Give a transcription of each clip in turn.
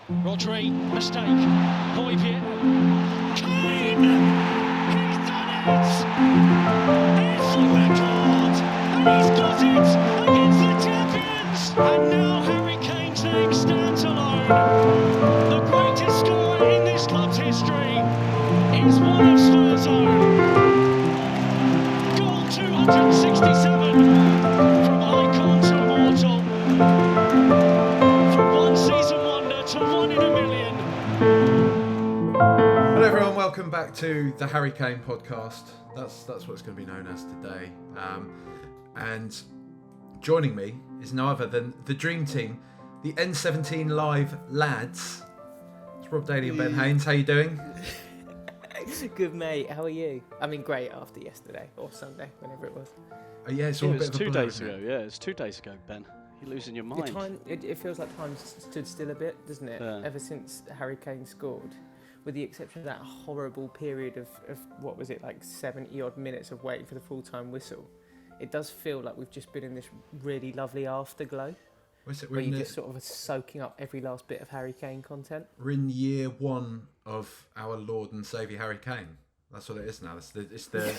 Rodri, mistake. Højbjerg. Kane! He's done it! It's a record! And he's got it against the champions! And now Harry Kane's name stands alone. The greatest scorer in this club's history is one of Spurs' own. Goal 267 from icon to immortal. From one season wonder to one in a million. Hello everyone, welcome back to the Harry Kane podcast. That's what it's going to be known as today. And joining me is no other than the dream team, the N17 Live lads. It's Rob, Daly and Ben Haines. How you doing? Good, mate. How are you? I mean, great after yesterday or Sunday, whenever it was. Yeah, it's all a bit of a 2 blur, days isn't ago. it? Yeah, it's 2 days ago, Ben. You're losing your mind. The time, it feels like time stood still a bit, doesn't it? Yeah. Ever since Harry Kane scored, with the exception of that horrible period of what was it, like 70 odd minutes of waiting for the full-time whistle. It does feel like we've just been in this really lovely afterglow, where you're just sort of soaking up every last bit of Harry Kane content. We're in year one of our Lord and Saviour Harry Kane. That's what it is now. It's the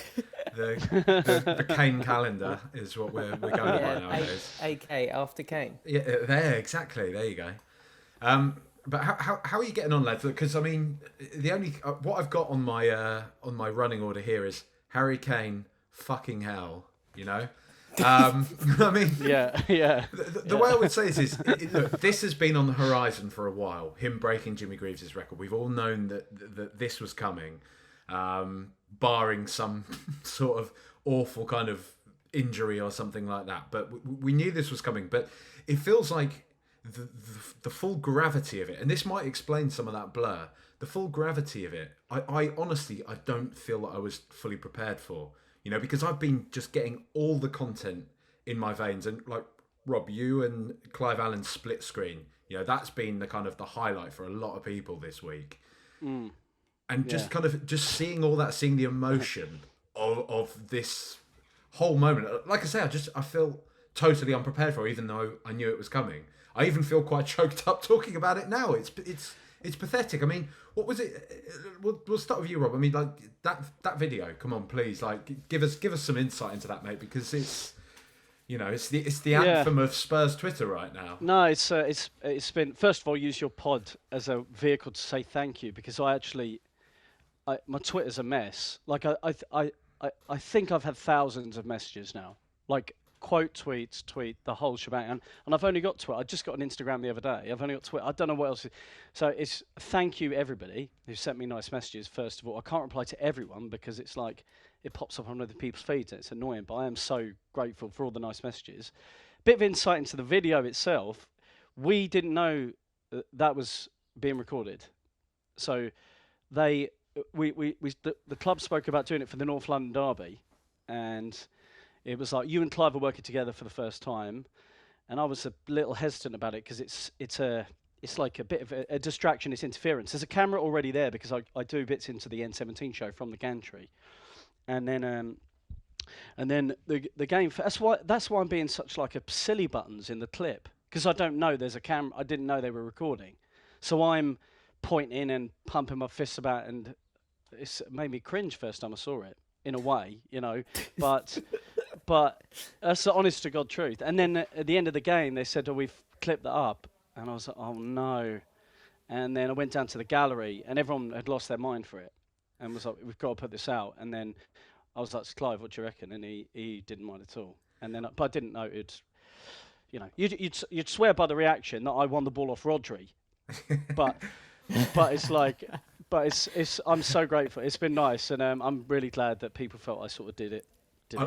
Kane calendar is what we're going by nowadays. AK after Kane. Yeah, there, exactly. There you go. But how are you getting on, lads? Because I mean, the only what I've got on my running order here is Harry Kane, fucking hell. You know, I mean, yeah. The way I would say this is, look, this has been on the horizon for a while. Him breaking Jimmy Greaves' record. We've all known that this was coming, barring some sort of awful kind of injury or something like that. But we knew this was coming. But it feels like the full gravity of it, and this might explain some of that blur. The full gravity of it, I honestly, I don't feel that I was fully prepared for. You know, because I've been just getting all the content in my veins, and like Rob, you and Clive Allen's split screen, you know, that's been the kind of the highlight for a lot of people this week. And just kind of just seeing all that, seeing the emotion of this whole moment. Like I say, I feel totally unprepared for it, even though I knew it was coming. I even feel quite choked up talking about it now. It's pathetic. I mean, what was it? We'll start with you, Rob. I mean, like that video. Come on, please. Like, give us some insight into that, mate, because it's, you know, it's the anthem of Spurs Twitter right now. No, it's been, first of all, use your pod as a vehicle to say thank you, because my Twitter's a mess. Like I think I've had thousands of messages now. Like, quote tweets, tweet the whole shebang, and I've only got Twitter. I just got an Instagram the other day. I've only got Twitter. I don't know what else. So it's thank you everybody who sent me nice messages. First of all, I can't reply to everyone because it's like it pops up on other people's feeds. And it's annoying, but I am so grateful for all the nice messages. Bit of insight into the video itself. We didn't know that was being recorded, so the club spoke about doing it for the North London derby, and it was like you and Clive are working together for the first time, and I was a little hesitant about it because it's like a bit of a distraction. It's interference. There's a camera already there because I do bits into the N17 show from the gantry, and then the game. That's why I'm being such like a silly buttons in the clip, because I don't know there's a camera. I didn't know they were recording, so I'm pointing and pumping my fists about, and it's made me cringe first time I saw it. In a way, you know, but that's the honest to God truth. And then at the end of the game, they said, "Oh, we've clipped that up," and I was like, "Oh no!" And then I went down to the gallery, and everyone had lost their mind for it, and was like, "We've got to put this out." And then I was like, "Clive, what do you reckon?" And he didn't mind at all. And then, but I didn't know it. You know, you'd swear by the reaction that I won the ball off Rodri, but it's like. But it's I'm so grateful. It's been nice, and I'm really glad that people felt I sort of did it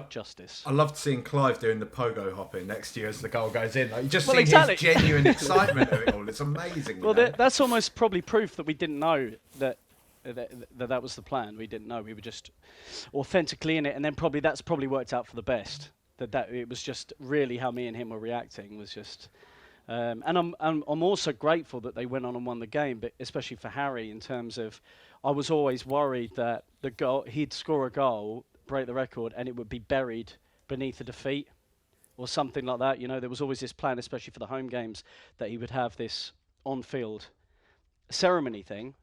justice. I loved seeing Clive doing the pogo hopping next to you as the goal goes in. Like, you just see exactly. his genuine excitement of it all. It's amazing. Well, that's almost probably proof that we didn't know that was the plan. We didn't know. We were just authentically in it, and then that's probably worked out for the best. That it was just really how me and him were reacting was just. And I'm also grateful that they went on and won the game, but especially for Harry in terms of, I was always worried that he'd score a goal, break the record, and it would be buried beneath a defeat or something like that. You know, there was always this plan, especially for the home games, that he would have this on-field ceremony thing,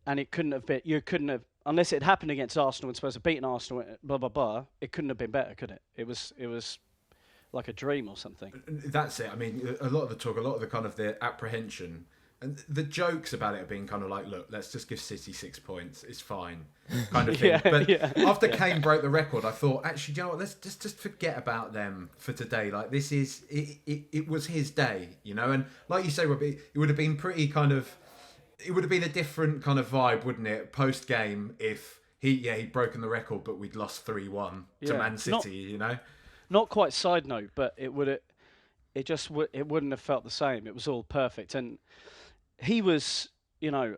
and it couldn't have been. You couldn't have, unless it happened against Arsenal and Spurs have beaten Arsenal. Blah blah blah. It couldn't have been better, could it? It was like a dream or something. That's it. I mean, a lot of the talk, a lot of the kind of the apprehension and the jokes about it being kind of like, look, let's just give City 6 points. It's fine, kind of thing. Yeah, but yeah. after Kane broke the record, I thought, actually, do you know what? Let's just forget about them for today. Like, this is it was his day, you know. And like you say, Rob, it would have been pretty kind of. It would have been a different kind of vibe, wouldn't it, post game if he'd broken the record, but we'd lost 3-1 to Man City, you know. Not quite side note, but it wouldn't have felt the same. It was all perfect, and he was, you know,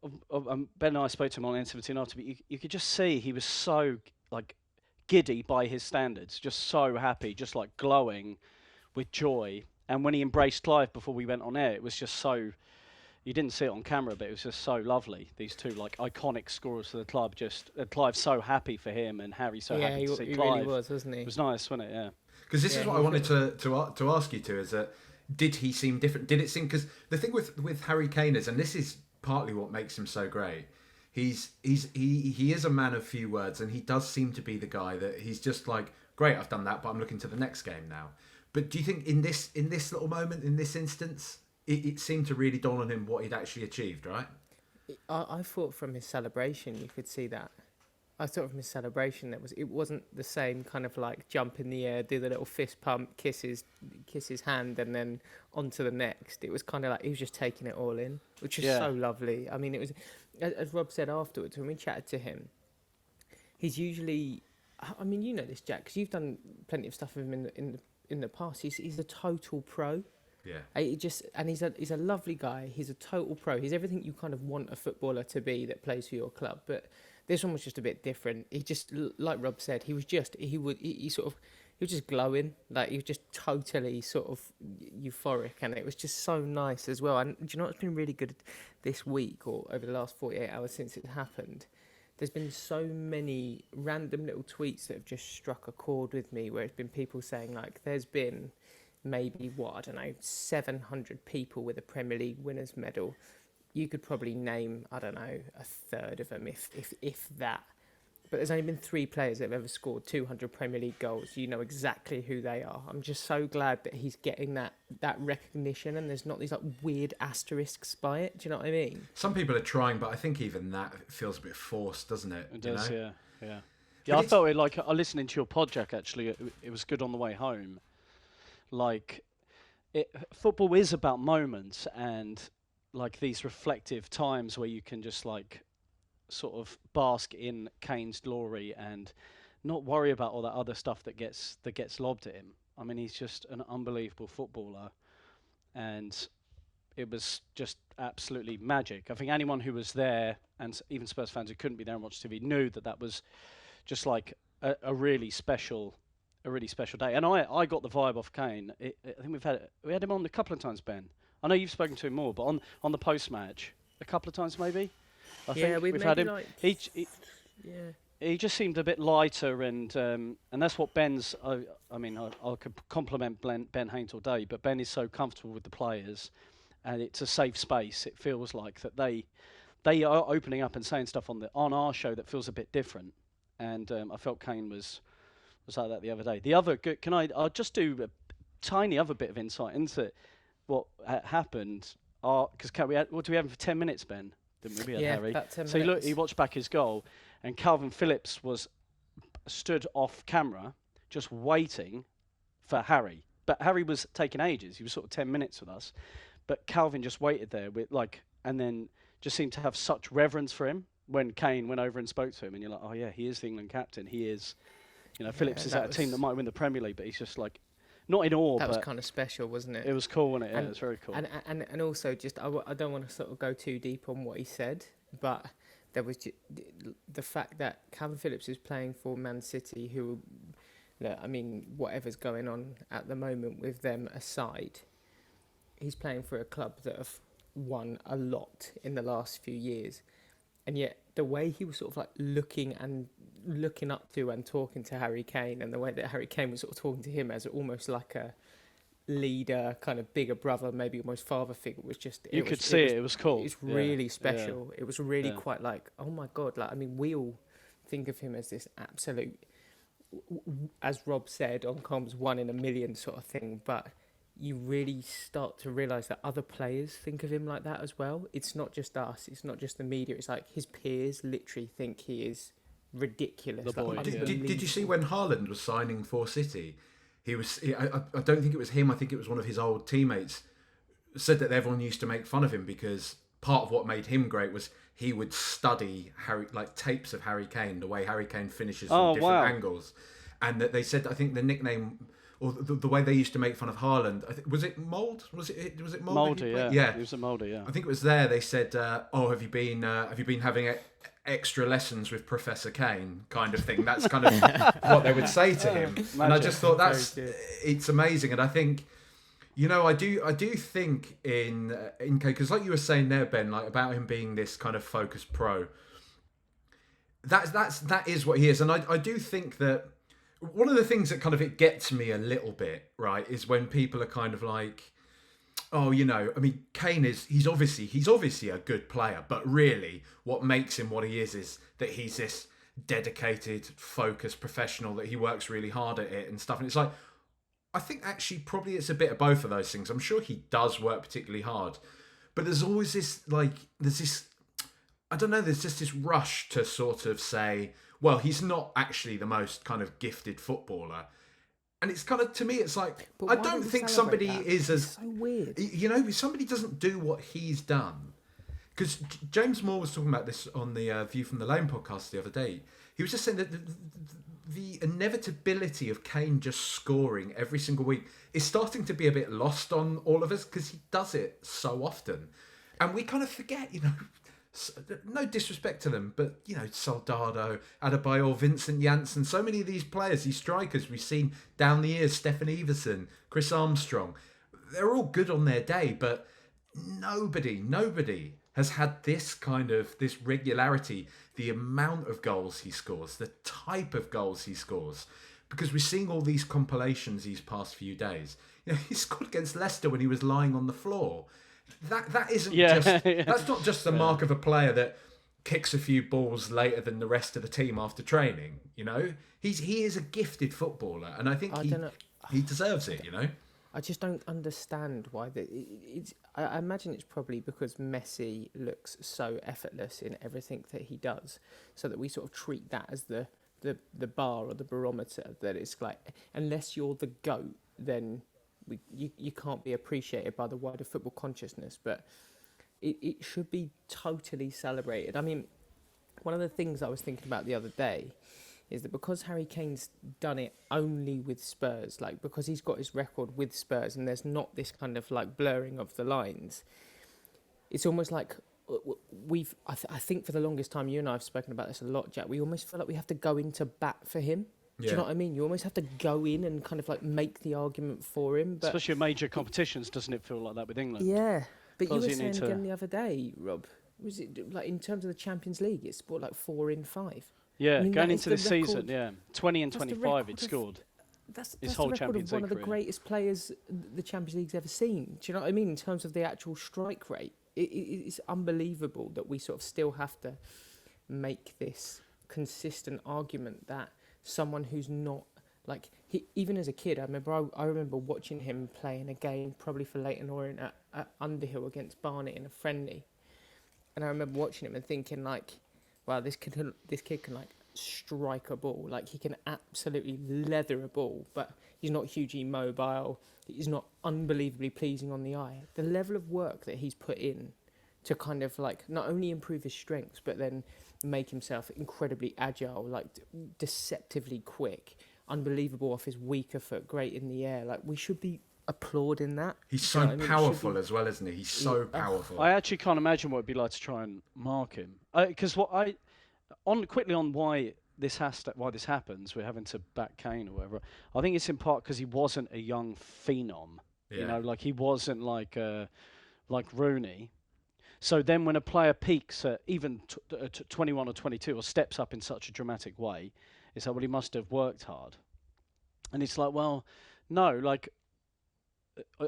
Ben and I spoke to him on N17 after, but you could just see he was so like giddy by his standards, just so happy, just like glowing with joy. And when he embraced Clive before we went on air, it was just so. You didn't see it on camera, but it was just so lovely. These two like iconic scorers for the club. Just Clive so happy for him, and Harry so happy to see he Clive. really was, wasn't he? It was nice, wasn't it? Yeah. Because this is what I wanted to ask you to is that did he seem different? Did it seem, because the thing with Harry Kane is, and this is partly what makes him so great. He is a man of few words, and he does seem to be the guy that he's just like, great, I've done that, but I'm looking to the next game now. But do you think in this little moment, in this instance, it seemed to really dawn on him what he'd actually achieved, right? I thought from his celebration you could see that. I thought from his celebration it wasn't the same kind of like jump in the air, do the little fist pump, kiss his hand, and then on to the next. It was kind of like he was just taking it all in, which is so lovely. I mean, it was, as Rob said afterwards when we chatted to him, he's usually, I mean, you know this, Jack, because you've done plenty of stuff with him in the past. He's a total pro. Yeah. He's a lovely guy. He's a total pro. He's everything you kind of want a footballer to be that plays for your club. But this one was just a bit different. He just, like Rob said, he was just glowing. Like he was just totally sort of euphoric, and it was just so nice as well. And do you know what's been really good this week or over the last 48 hours since it happened? There's been so many random little tweets that have just struck a chord with me, where it's been people saying like, there's been maybe 700 people with a Premier League winners medal. You could probably name, I don't know, a third of them, if that. But there's only been 3 players that have ever scored 200 Premier League goals. You know exactly who they are. I'm just so glad that he's getting that recognition, and there's not these like weird asterisks by it. Do you know what I mean? Some people are trying, but I think even that feels a bit forced, doesn't it? It does, you know? yeah. Yeah, I felt it like, I listening to your pod, Jack, actually, it was good on the way home. Like, football is about moments and like these reflective times where you can just like sort of bask in Kane's glory and not worry about all that other stuff that gets lobbed at him. I mean, he's just an unbelievable footballer, and it was just absolutely magic. I think anyone who was there, and even Spurs fans who couldn't be there and watch TV, knew that was just like a really special day. And I got the vibe off Kane. I think we had him on a couple of times, Ben. I know you've spoken to him more, but on the post match a couple of times maybe. I think we've had him. Like, he just seemed a bit lighter, and that's what Ben's. I mean, I could compliment Ben Haines all day, but Ben is so comfortable with the players, and it's a safe space. It feels like that they are opening up and saying stuff on our show that feels a bit different, and I felt Kane was like that the other day. The other, I'll just do a tiny other bit of insight into what happened. Because what do we have for 10 minutes, Ben? Didn't we? Yeah, Harry? about 10 so minutes. he watched back his goal, and Calvin Phillips stood off camera just waiting for Harry. But Harry was taking ages. He was sort of 10 minutes with us. But Calvin just waited there and then just seemed to have such reverence for him when Kane went over and spoke to him. And you're like, oh yeah, he is the England captain. He is. You know, Phillips is at a team that might win the Premier League, but he's just like, not in awe. That was kind of special, wasn't it? It was cool, wasn't it? Yeah, it was very cool. And also, just I don't want to sort of go too deep on what he said, but there was the fact that Calvin Phillips is playing for Man City, who, I mean, whatever's going on at the moment with them aside, he's playing for a club that have won a lot in the last few years. And yet the way he was sort of like looking up to and talking to Harry Kane, and the way that Harry Kane was sort of talking to him as almost like leader, kind of bigger brother, maybe almost father figure was just. You could see it. It was cool. It's really Yeah. special. It was really Yeah. quite like, oh my god! Like, I mean, we all think of him as this absolute, as Rob said on comms, 1 in a million sort of thing. But you really start to realise that other players think of him like that as well. It's not just us. It's not just the media. It's like his peers literally think he is ridiculous. The boy, like, yeah. Did you see when Haaland was signing for City? I don't think it was him. I think it was one of his old teammates. Said that everyone used to make fun of him because part of what made him great was he would study tapes of Harry Kane, the way Harry Kane finishes from different angles, and that they said, I think the nickname or the way they used to make fun of Haaland, was it Mould? Was it Mould? Mouldy, yeah. Yeah. He was a Mouldy, yeah. I think it was there. They said, "Oh, have you been having extra lessons with Professor Kane?" kind of thing. That's kind of what they would say to him. And I just thought it's amazing. And I think, I do think in Kane, because like you were saying there, Ben, like about him being this kind of focused pro. That is what he is, and I do think that. One of the things that kind of it gets me a little bit, right, is when people are kind of like, oh, I mean, Kane he's obviously a good player, but really what makes him what he is that he's this dedicated, focused professional, that he works really hard at it and stuff. And it's like, I think actually probably it's a bit of both of those things. I'm sure he does work particularly hard, but there's always this, there's just this rush to sort of say, well, he's not actually the most kind of gifted footballer. And it's kind of, to me, it's like, I don't think somebody is as... It's so weird. Somebody doesn't do what he's done. Because James Moore was talking about this on the View from the Lane podcast the other day. He was just saying that the inevitability of Kane just scoring every single week is starting to be a bit lost on all of us, because he does it so often. And we kind of forget, no disrespect to them, but, Soldado, Adebayor, Vincent Janssen, so many of these players, these strikers we've seen down the years, Stefan Everson, Chris Armstrong, they're all good on their day, but nobody has had this regularity, the amount of goals he scores, the type of goals he scores, because we're seeing all these compilations these past few days. He scored against Leicester when he was lying on the floor. That isn't that's not just the mark of a player that kicks a few balls later than the rest of the team after training. He is a gifted footballer, and I think he deserves it. I just don't understand why I imagine it's probably because Messi looks so effortless in everything that he does, so that we sort of treat that as the bar or the barometer, that it's like, unless you're the GOAT, then you can't be appreciated by the wider football consciousness. But it should be totally celebrated. I mean, one of the things I was thinking about the other day is that because Harry Kane's done it only with Spurs, like because he's got his record with Spurs and there's not this kind of like blurring of the lines, it's almost like I think for the longest time, you and I have spoken about this a lot, Jack, we almost feel like we have to go into bat for him. Do you know what I mean? You almost have to go in and kind of like make the argument for him. But especially in major competitions, doesn't it feel like that with England? Yeah, but you were saying again the other day, Rob, was it like in terms of the Champions League, it's scored like 4 in 5? Yeah, I mean, going into the season, 20 and 25 it scored. That's his the whole record Champions of one League of the career. greatest players the Champions League's ever seen. Do you know what I mean? In terms of the actual strike rate, it's unbelievable that we sort of still have to make this consistent argument that someone who's not, like, even as a kid, I remember watching him play in a game, probably for Leyton Orient at Underhill against Barnet in a friendly, and I remember watching him and thinking, like, wow, this kid can like strike a ball, like he can absolutely leather a ball, but he's not hugely mobile. He's not unbelievably pleasing on the eye. The level of work that he's put in to kind of like not only improve his strengths, but then make himself incredibly agile, like deceptively quick, unbelievable off his weaker foot, great in the air. Like, we should be applauding that. He's so powerful as well, isn't he? He's so powerful. I actually can't imagine what it'd be like to try and mark him. Because quickly on why this happens, we're having to back Kane or whatever. I think it's in part because he wasn't a young phenom. Yeah. Like he wasn't like Rooney. So then when a player peaks at even 21 or 22 or steps up in such a dramatic way, it's like, well, he must have worked hard. And it's like, well, no, like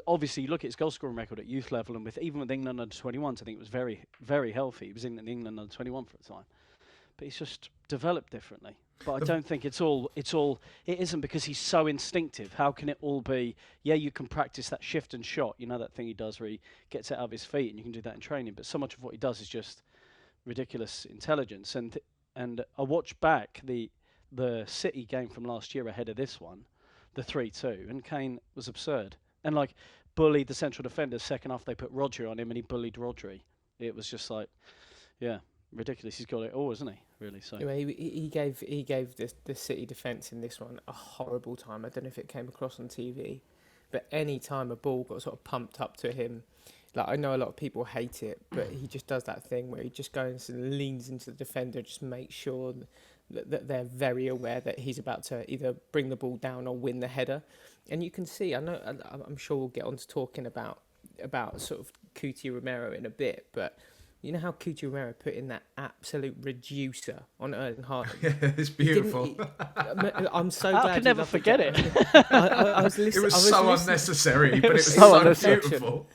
obviously you look at his goal scoring record at youth level, and even with England under 21s, I think it was very, very healthy. He was in England under 21 for a time, but he's just developed differently. But I don't think it isn't because he's so instinctive. How can it all be? Yeah, you can practice that shift and shot. You know that thing he does where he gets it out of his feet, and you can do that in training. But so much of what he does is just ridiculous intelligence. And I watched back the City game from last year ahead of this one, the 3-2, and Kane was absurd. And like bullied the central defender. Second half they put Rodri on him, and he bullied Rodri. It was just like, yeah, ridiculous. He's got it all, isn't he? Really. So anyway, he gave the City defence in this one a horrible time. I don't know if it came across on TV, but any time a ball got sort of pumped up to him, like I know a lot of people hate it, but he just does that thing where he just goes and leans into the defender, just makes sure that they're very aware that he's about to either bring the ball down or win the header. And you can see, I'm sure we'll get on to talking about sort of Cuti Romero in a bit, but you know how Cuti Romero put in that absolute reducer on Erling Haaland? Yeah, it's beautiful. I'm so glad. I could never forget it. I was listening. It was so unnecessary, but it was so so beautiful.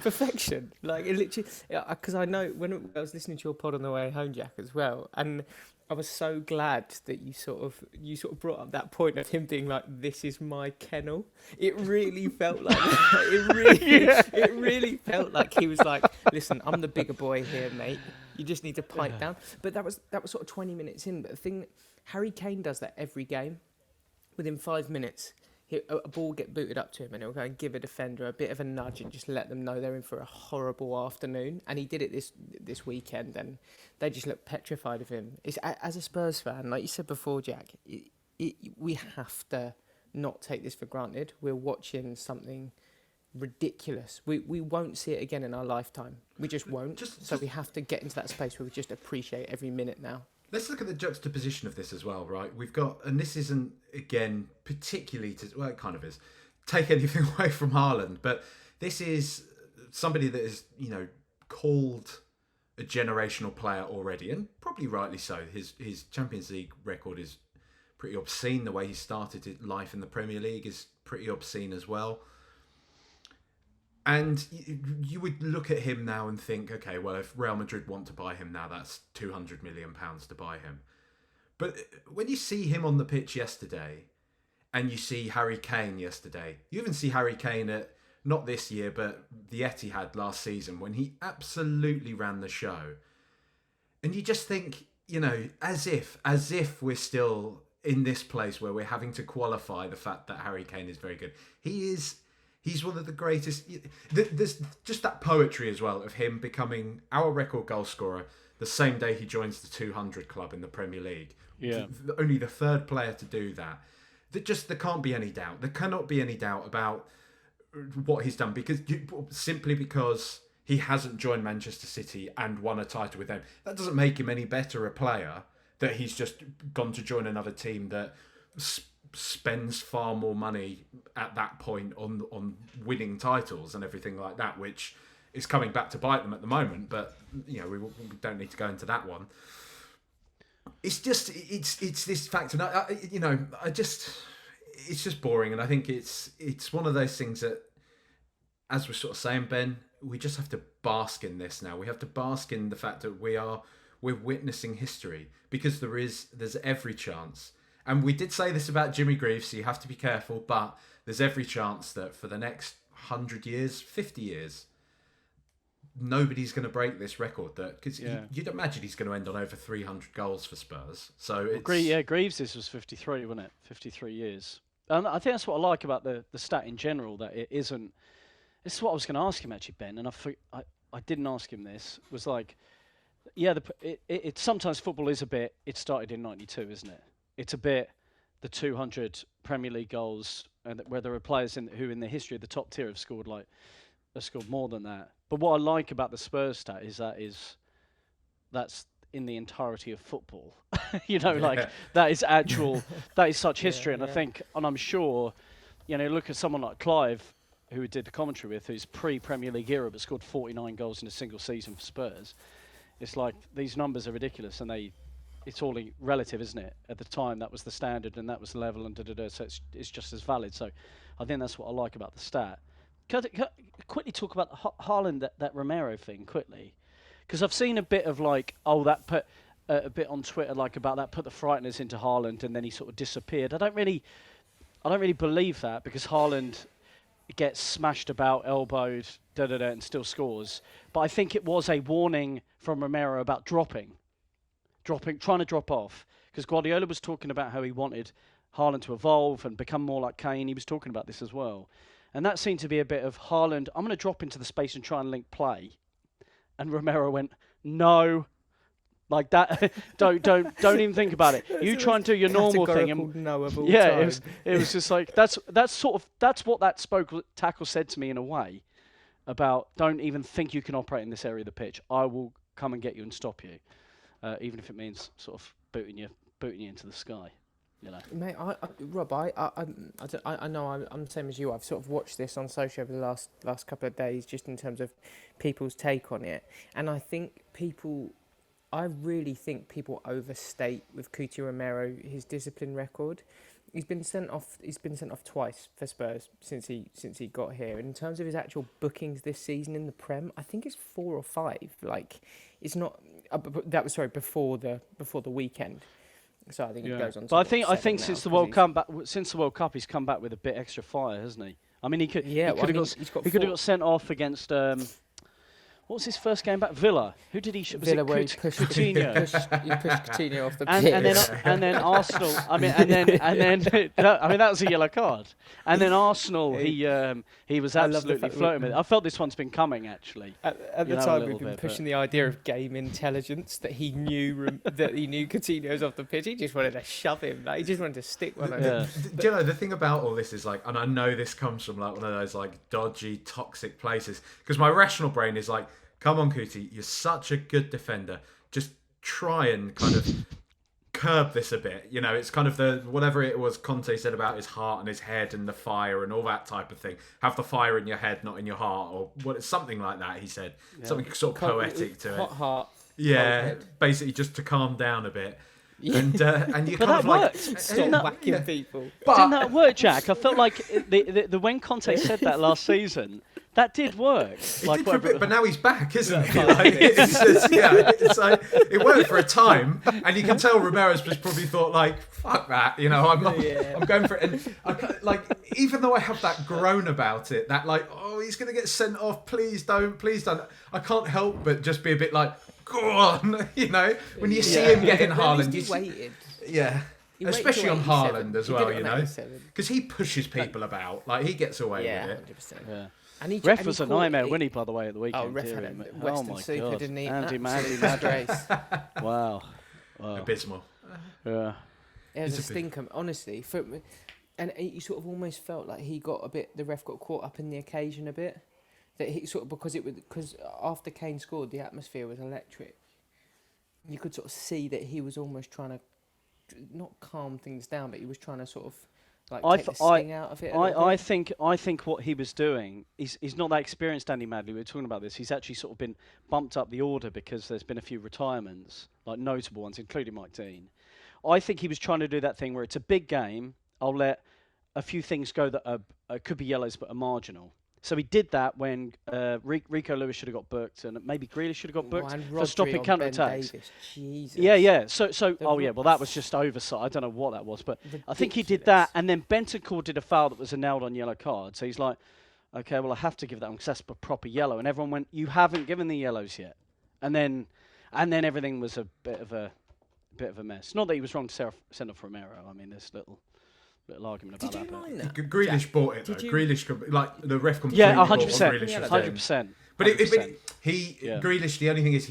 Perfection. Like it literally, because I know when I was listening to your pod on the way home, Jack, as well, and I was so glad that you sort of brought up that point of him being like, "This is my kennel." It really felt like it really felt like he was like, "Listen, I'm the bigger boy here, mate. You just need to pipe down." But that was sort of 20 minutes in. But the thing, Harry Kane does that every game. Within 5 minutes, a ball get booted up to him, and he'll go and give a defender a bit of a nudge and just let them know they're in for a horrible afternoon. And he did it this weekend, and they just look petrified of him. It's, as a Spurs fan, like you said before, Jack, we have to not take this for granted. We're watching something ridiculous. We won't see it again in our lifetime. We just won't. So we have to get into that space where we just appreciate every minute now. Let's look at the juxtaposition of this as well, right? We've got, and this isn't, again, particularly well, it kind of is, take anything away from Haaland, but this is somebody that is, called a generational player already, and probably rightly so. His Champions League record is pretty obscene. The way he started his life in the Premier League is pretty obscene as well. And you would look at him now and think, okay, well, if Real Madrid want to buy him now, that's £200 million to buy him. But when you see him on the pitch yesterday, and you see Harry Kane yesterday, you even see Harry Kane at, not this year, but the Etihad last season, when he absolutely ran the show. And you just think, as if we're still in this place where we're having to qualify the fact that Harry Kane is very good. He's one of the greatest. There's just that poetry as well of him becoming our record goal scorer the same day he joins the 200 club in the Premier League. Yeah. Only the third player to do that. There can't be any doubt. There cannot be any doubt about what he's done simply because he hasn't joined Manchester City and won a title with them. That doesn't make him any better a player that he's just gone to join another team that spends far more money at that point on winning titles and everything like that, which is coming back to bite them at the moment. But we don't need to go into that one. It's just it's this fact, and it's just boring, and I think it's one of those things that, as we're sort of saying, Ben, we just have to bask in this now. We have to bask in the fact that we're witnessing history, because there's every chance. And we did say this about Jimmy Greaves, so you have to be careful, but there's every chance that for the next 100 years, 50 years, nobody's going to break this record. Because you'd imagine he's going to end on over 300 goals for Spurs. So it's... Greaves' was 53, wasn't it? 53 years. And I think that's what I like about the stat in general, that it isn't... This is what I was going to ask him, actually, Ben, and I didn't ask him this. Was like, it sometimes football is a bit... It started in 92, isn't it? It's a bit the 200 Premier League goals, and where there are players who in the history of the top tier have scored more than that. But what I like about the Spurs stat is that's in the entirety of football. That is actual, that is such history. And I think, and I'm sure, look at someone like Clive, who we did the commentary with, who's pre-Premier League era but scored 49 goals in a single season for Spurs. It's like, these numbers are ridiculous, and it's all relative, isn't it? At the time, that was the standard, and that was the level, and so it's just as valid. So I think that's what I like about the stat. can I quickly talk about the Haaland that Romero thing quickly, because I've seen a bit of like, that put a bit on Twitter like about that put the frighteners into Haaland and then he sort of disappeared. I don't really believe that, because Haaland gets smashed about, elbowed, and still scores. But I think it was a warning from Romero about trying to drop off, because Guardiola was talking about how he wanted Haaland to evolve and become more like Kane. He was talking about this as well. And that seemed to be a bit of Haaland, I'm going to drop into the space and try and link play. And Romero went, no, like that. don't even think about it. You try and do your normal thing. And no of all yeah, time. it was just like that's what that tackle said to me in a way, about don't even think you can operate in this area of the pitch. I will come and get you and stop you, even if it means sort of booting you into the sky. You know, Mate, Rob, I know I'm the same as you. I've sort of watched this on social over the last couple of days, just in terms of people's take on it, and I really think people overstate with Cuti Romero his discipline record. He's been sent off twice for Spurs since he got here. And in terms of his actual bookings this season in the Prem, I think it's 4 or 5. Like, it's not. That was before the weekend. So I think it goes on. But I think since the World Cup, he's come back with a bit extra fire, hasn't he? I mean, he could have got sent off against. What was his first game back? Villa. Who did he? Villa, where he pushed Coutinho. He pushed Coutinho off the pitch. And then Arsenal. I mean, that was a yellow card. And then Arsenal, he was absolutely flirting with it. I felt this one's been coming actually. At the time, we've been pushing the idea of game intelligence, that he knew Coutinho's off the pitch. He just wanted to shove him. Like, he just wanted to stick one on him. Do you know, the thing about all this is, like, and I know this comes from like one of those like dodgy, toxic places, because my rational brain is like, come on, Cuti, you're such a good defender. Just try and kind of curb this a bit. You know, it's kind of the whatever it was Conte said about his heart and his head and the fire and all that type of thing. Have the fire in your head, not in your heart, or something like that. He said something sort of poetic to it. Hot heart. Yeah, basically just to calm down a bit. Yeah. And you but kind that of like worked. Stop whacking people. Didn't that work, Jack? I felt like the when Conte said that last season, that did work. It like, did for a bit, but now he's back, isn't he? Like, it's like, it worked for a time, and you can tell Romero's just probably thought like, "Fuck that," you know. I'm going for it, and like, even though I have that groan about it, that like, oh, he's gonna get sent off. Please don't. I can't help but just be a bit like, go on, you know. When you see him getting Haaland, he waited. Yeah. Especially on Haaland as well, you know, 87. because he pushes people about, like he gets away with it. 100%. Yeah. And Ref was a nightmare, wasn't he, by the way, at the weekend? Oh, Ref had a oh Western my Super, God. didn't he? Andy Absolute disgrace. Wow. Abysmal. Yeah. It was a stinker, honestly. And you sort of almost felt like the ref got caught up in the occasion a bit. That he sort of, because after Kane scored, the atmosphere was electric. You could sort of see that he was almost trying to, not calm things down, but he was trying to sort of take the sting out of it. I think what he was doing, he's not that experienced, Andy Madley. We were talking about this. He's actually sort of been bumped up the order because there's been a few retirements, like notable ones, including Mike Dean. I think he was trying to do that thing where it's a big game. I'll let a few things go that could be yellows but are marginal. So he did that when Rico Lewis should have got booked, and maybe Grealish should have got booked for stopping counter-attacks. Yeah. So well, that was just oversight. I don't know what that was, but I think he did that, and then Bentancur did a foul that was a nailed-on yellow card. So he's like, okay, well, I have to give that one because that's a proper yellow. And everyone went, you haven't given the yellows yet. And then everything was a bit of a mess. Not that he was wrong to send off Romero. I mean, there's little argument about that. Did you mind that? Grealish bought it though. Grealish, like the ref completely. Yeah, 100%. 100%. But Grealish, the only thing is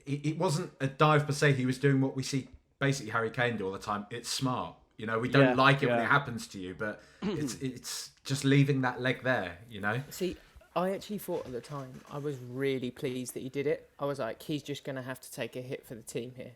it wasn't a dive per se. He was doing what we see basically Harry Kane do all the time. It's smart. You know, we don't like it when it happens to you, but it's just leaving that leg there. You know. See, I actually thought at the time I was really pleased that he did it. I was like, he's just going to have to take a hit for the team here.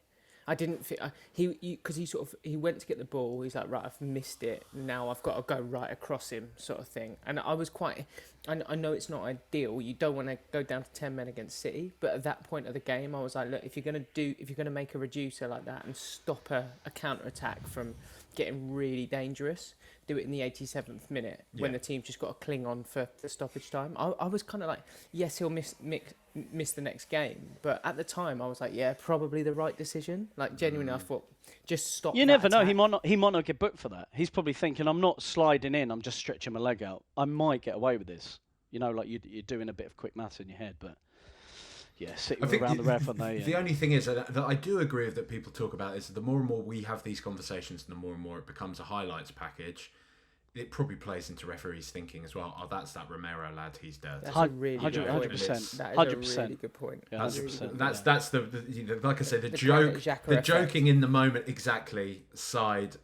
I didn't feel because he went to get the ball. He's like, right, I've missed it. Now I've got to go right across him, sort of thing. And I was quite. I know it's not ideal. You don't want to go down to 10 men against City, but at that point of the game, I was like, look, if you're gonna make a reducer like that and stop a counter attack from getting really dangerous, do it in the 87th minute when the team's just got to cling on for the stoppage time. I was kind of like, yes, he'll miss the next game, but at the time I was like, yeah, probably the right decision. Like genuinely, I thought just stop. You never know. attack. He might not get booked for that. He's probably thinking, I'm not sliding in. I'm just stretching my leg out. I might get away with this. You know, like you're doing a bit of quick maths in your head, but yeah, City were around the ref, aren't they? The only thing is that I do agree with that people talk about is the more and more we have these conversations, and the more and more it becomes a highlights package. It probably plays into referees thinking as well. Oh, that's that Romero lad. He's dead. That's a really 100%. good point. 100%. That is 100%. a really good point. Yeah, That's the like I say, the Granit Xhaka effect. joking in the moment exactly side.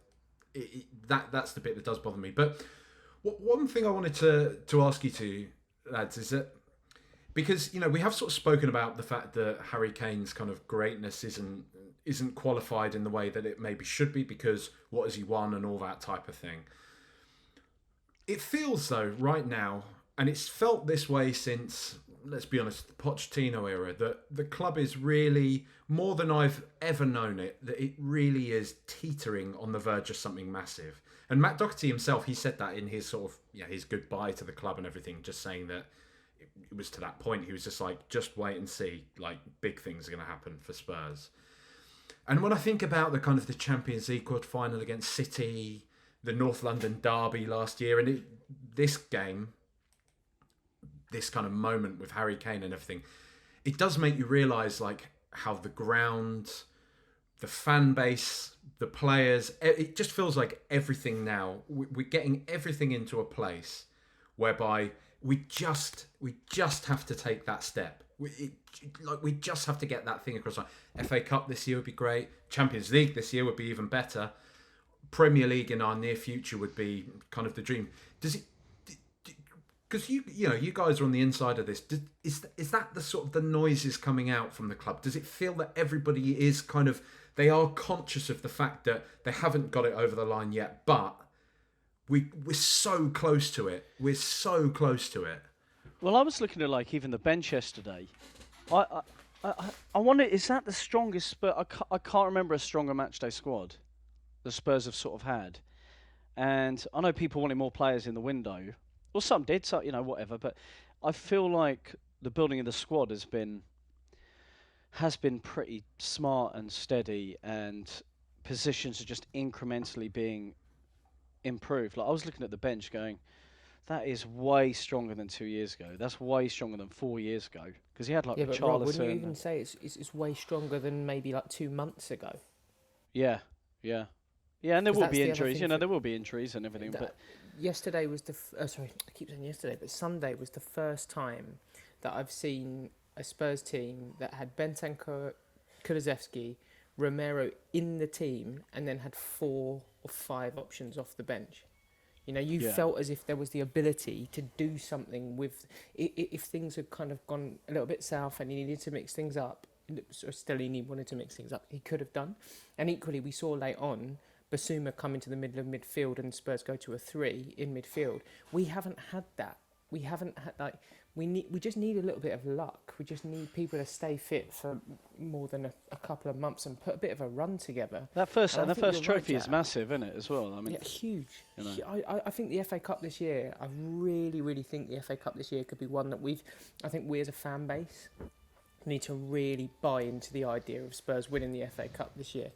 That's the bit that does bother me. But one thing I wanted to ask you two lads is that, because we have sort of spoken about the fact that Harry Kane's kind of greatness isn't qualified in the way that it maybe should be, because what has he won and all that type of thing. It feels though right now, and it's felt this way since, let's be honest, the Pochettino era, that the club is really, more than I've ever known it, that it really is teetering on the verge of something massive. And Matt Doherty himself, he said that in his sort of, his goodbye to the club and everything, just saying that it was to that point, he was just like, just wait and see, like big things are going to happen for Spurs. And when I think about the kind of the Champions League quarter final against City, the North London derby last year, and this game, this kind of moment with Harry Kane and everything, it does make you realise like how the ground, the fan base, the players, it just feels like everything now, we're getting everything into a place whereby we just have to take that step. We just have to get that thing across. FA Cup this year would be great. Champions League this year would be even better. Premier League in our near future would be kind of the dream. Does it? Because you guys are on the inside of this. Is that the sort of the noises coming out from the club? Does it feel that everybody is kind of, they are conscious of the fact that they haven't got it over the line yet, but we're so close to it. We're so close to it. Well, I was looking at like even the bench yesterday. I wonder, is that the strongest Spurs? I can't remember a stronger matchday squad the Spurs have sort of had. And I know people wanted more players in the window. Well, some did, so whatever. But I feel like the building of the squad has been pretty smart and steady, and positions are just incrementally being improved. Like I was looking at the bench, going, that is way stronger than 2 years ago. That's way stronger than 4 years ago. Because he had like but Rob, wouldn't you Richarlison. even say it's way stronger than maybe like 2 months ago? Yeah, and there will that's be the other injuries. thing There will be injuries and everything. But yesterday was sorry, I keep saying yesterday, but Sunday was the first time that I've seen a Spurs team that had Bentancur, Kulusevski, Romero in the team, and then had 4 or 5 options off the bench. Felt as if there was the ability to do something with, if things had kind of gone a little bit south and he needed to mix things up, or Stellini wanted to mix things up, he could have done. And equally, we saw late on, Basuma come into the middle of midfield and Spurs go to a 3 in midfield. We haven't had that. We haven't had we just need a little bit of luck. We just need people to stay fit for more than a couple of months and put a bit of a run together. that first trophy is massive, isn't it, as well? I mean, yeah, huge. I think the FA Cup this year, I really, really think the FA Cup this year could be one that I think we as a fan base need to really buy into the idea of Spurs winning the FA Cup this year.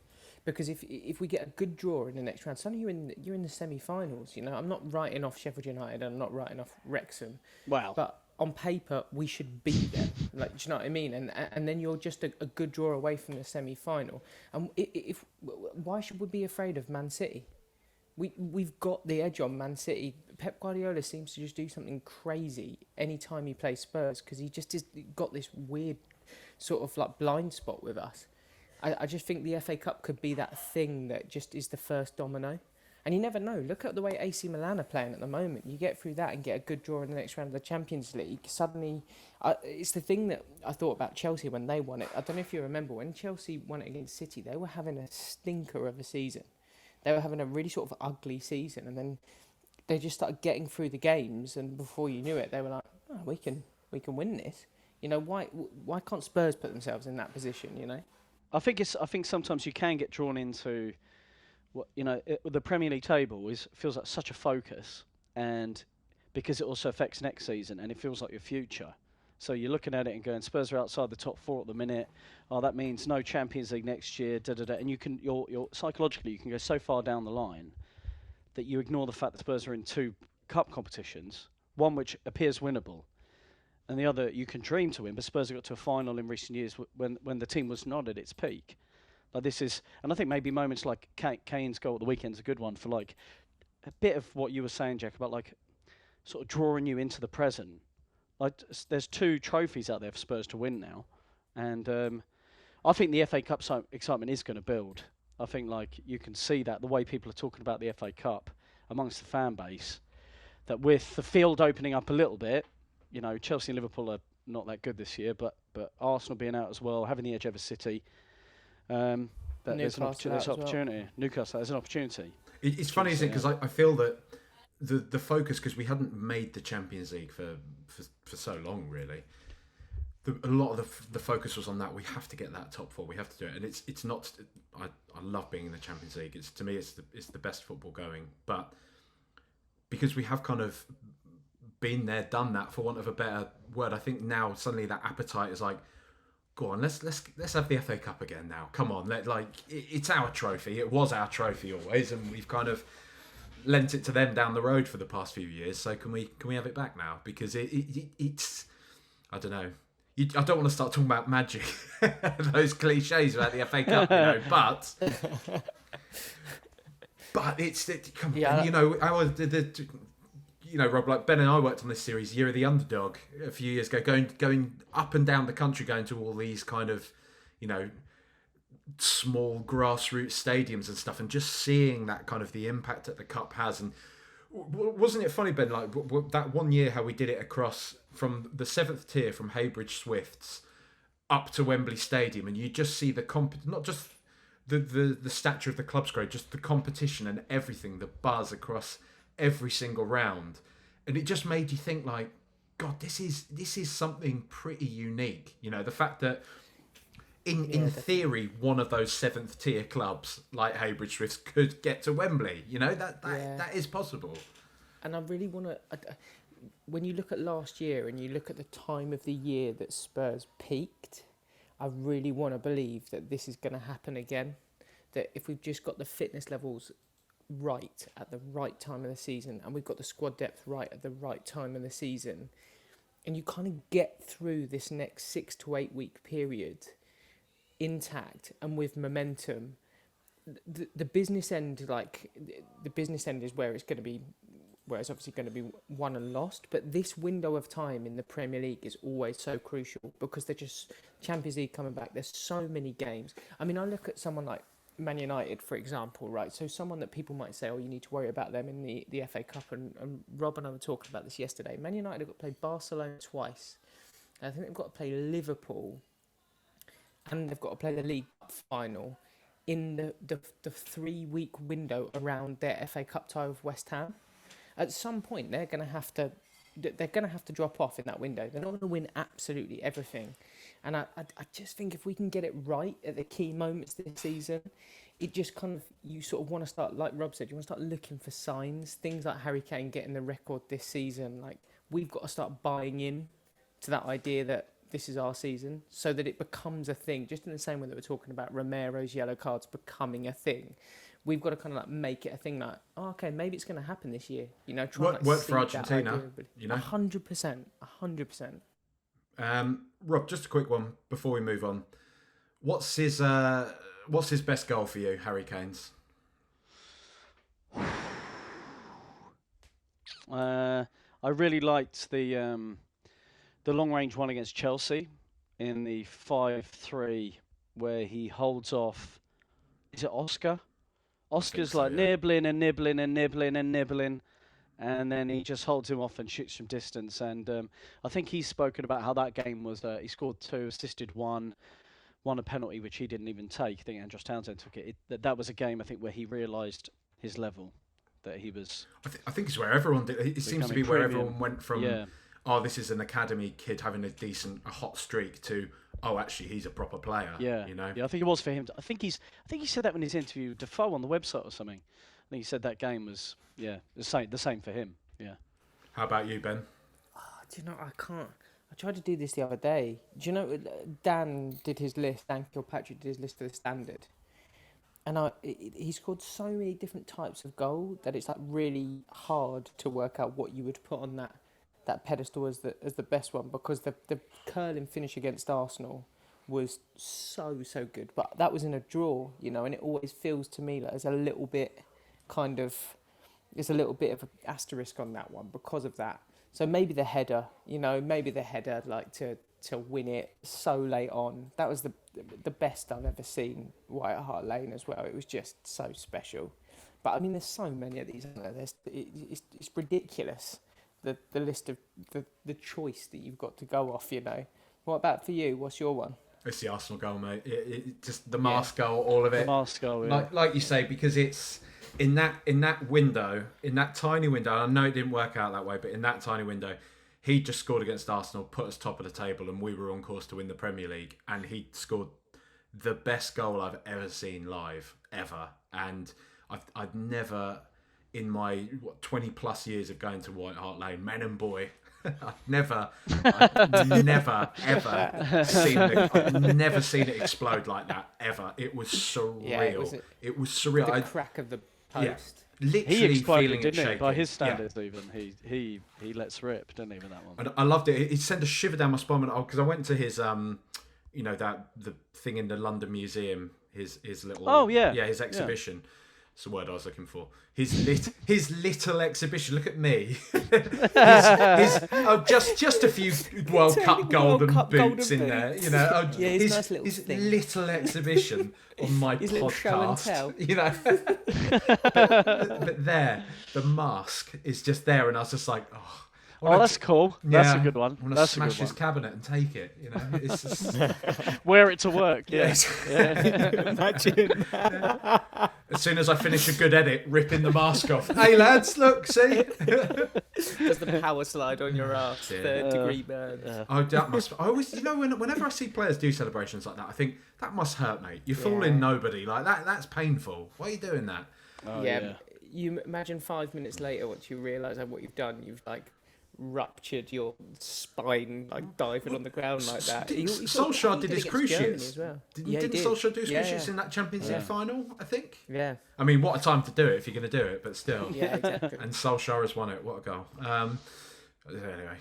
Because if we get a good draw in the next round, suddenly you're in the semi-finals. I'm not writing off Sheffield United, I'm not writing off Wrexham. Wow. But on paper, we should be there. Do you know what I mean? And then you're just a good draw away from the semi-final. And why should we be afraid of Man City? We've got the edge on Man City. Pep Guardiola seems to just do something crazy anytime he plays Spurs, because he just got this weird sort of like blind spot with us. I just think the FA Cup could be that thing that just is the first domino. And you never know. Look at the way AC Milan are playing at the moment. You get through that and get a good draw in the next round of the Champions League. Suddenly, it's the thing that I thought about Chelsea when they won it. I don't know if you remember, when Chelsea won it against City, they were having a stinker of a season. They were having a really sort of ugly season. And then they just started getting through the games, and before you knew it, they were like, oh, we can win this. You know, why can't Spurs put themselves in that position? You know, I think sometimes you can get drawn into what the Premier League table feels like such a focus, and because it also affects next season, and it feels like your future. So you're looking at it and going, Spurs are outside the top 4 at the minute. Oh, that means no Champions League next year. And you're psychologically you can go so far down the line that you ignore the fact that Spurs are in 2 cup competitions, one which appears winnable, and the other you can dream to win. But Spurs have got to a final in recent years when the team was not at its peak. Like this is, and I think maybe moments like Kane's goal at the weekend is a good one for like a bit of what you were saying, Jack, about like sort of drawing you into the present. Like there's 2 trophies out there for Spurs to win now, and I think the FA Cup excitement is going to build. I think like you can see that the way people are talking about the FA Cup amongst the fan base, that with the field opening up a little bit, Chelsea and Liverpool are not that good this year, but Arsenal being out as well, having the edge over City, there's an opportunity. Well. Newcastle, there's an opportunity. It's funny, isn't it? Because I feel that the focus, because we hadn't made the Champions League for so long, really. A lot of the focus was on that. We have to get that top 4. We have to do it, and it's not. I love being in the Champions League. To me, it's the best football going. But because we have kind of been there, done that, for want of a better word, I think now suddenly that appetite is like, go on, let's have the FA Cup again now. Come on, it's our trophy. It was our trophy always, and we've kind of lent it to them down the road for the past few years. So can we have it back now? Because it's I don't know. I don't want to start talking about magic, those cliches about the FA Cup, but it's Rob, like Ben and I worked on this series, Year of the Underdog, a few years ago, going up and down the country, going to all these kind of, small grassroots stadiums and stuff, and just seeing that kind of the impact that the Cup has. And wasn't it funny, Ben, like that one year how we did it across from the 7th tier from Haybridge Swifts up to Wembley Stadium, and you just see the not just the stature of the club's grade, just the competition and everything, the buzz across every single round, and it just made you think like, God, this is something pretty unique. The fact that in theory one of those 7th tier clubs like Haybridge Swifts could get to Wembley. That is possible. And I really want to. When you look at last year and you look at the time of the year that Spurs peaked, I really want to believe that this is going to happen again. That if we've just got the fitness levels right at the right time of the season, and we've got the squad depth right at the right time of the season, and you kind of get through this next 6 to 8 week period intact and with momentum, the business end, the business end is where it's going to be, where it's obviously going to be won and lost. But this window of time in the Premier League is always so crucial, because they're just Champions League coming back. There's so many games. I mean, I look at someone like Man United, for example, right? So someone that people might say, oh, you need to worry about them in the FA Cup. And Rob and I were talking about this yesterday. Man United have got to play Barcelona twice. And I think they've got to play Liverpool, and they've got to play the League Final in the 3 week window around their FA Cup tie with West Ham. At some point, they're going to have to drop off in that window. They're not going to win absolutely everything. And I just think if we can get it right at the key moments this season, it just kind of, you sort of want to start, like Rob said, you want to start looking for signs. Things like Harry Kane getting the record this season. Like, we've got to start buying in to that idea that this is our season, so that it becomes a thing. Just in the same way that we're talking about Romero's yellow cards becoming a thing, we've got to kind of like make it a thing. Like, oh, okay, maybe it's going to happen this year. Try and work for Argentina. 100%. Rob, just a quick one before we move on. What's his best goal for you, Harry Kane's? I really liked the long range one against Chelsea in the 5-3, where he holds off. Is it Oscar? Oscar's like nibbling, and then he just holds him off and shoots from distance. And I think he's spoken about how that game was. He scored 2, assisted 1, won a penalty which he didn't even take. I think Andros Townsend took it. That was a game, I think, where he realised his level. that he was. I think it's where everyone did. It seems to be where premium. everyone went from. Yeah. Oh, this is an academy kid having a hot streak to, oh, actually, he's a proper player. Yeah, you know. Yeah, I think it was for him. I think he said that when he's interviewed Defoe on the website or something. I think he said that game was the same for him. Yeah. How about you, Ben? Do you know, I can't. I tried to do this the other day. Do you know, Dan did his list, Dan Kilpatrick did his list for the standard. And he scored so many different types of goal that it's like really hard to work out what you would put on that pedestal as the best one, because the curling finish against Arsenal was so good. But that was in a draw, you know, and it always feels to me like there's a little bit of an asterisk on that one because of that. So maybe the header, like to win it so late on. That was the best I've ever seen White Hart Lane as well. It was just so special. But I mean, there's so many of these, isn't there? It's ridiculous, the list of the choice that you've got to go off, you know. What about for you? What's your one? It's the Arsenal goal, mate. It just the mask goal, all of it. The mask goal, yeah. Like you say, because it's in that window, in that tiny window. I know it didn't work out that way, but in that tiny window, he just scored against Arsenal, put us top of the table, and we were on course to win the Premier League. And he scored the best goal I've ever seen live, ever. And I've never, in my 20 plus years of going to White Hart Lane, men and boy, I've never ever seen it explode like that ever. It was surreal. Yeah, it was surreal. The crack of the post. Yeah, literally He exploded, feeling it didn't he? shaking. By his standards, even he lets rip, didn't he, with that one? And I loved it. It sent a shiver down my spine because I went to his the thing in the London Museum, his little his exhibition. That's the word I was looking for. His little exhibition. Look at me. Just a few World Cup golden boots in there. You know, his nice little his thing. little exhibition on my His podcast. little show and tell. You know, but there, the mask is just there, and I was just like, oh. That's cool. That's a good one. I want to That's smash a good his cabinet and take it. You know, it's just... Wear it to work. Yeah. Imagine. As soon as I finish a good edit, ripping the mask off. Hey lads, look, see. Just the power slide on your ass, third degree burn. Oh, that must. I always, whenever I see players do celebrations like that, I think that must hurt, mate. You're fooling nobody. Like that. That's painful. Why are you doing that? Oh, yeah. You imagine 5 minutes later, once you realise what you've done, you've like ruptured your spine, like diving on the ground like that. Solskjaer did his cruciates as well. Didn't Solskjaer do his cruciates in that Champions League final? I think. Yeah. I mean, what a time to do it if you're going to do it, but still. Yeah, exactly. And Solskjaer has won it. What a goal. Anyway,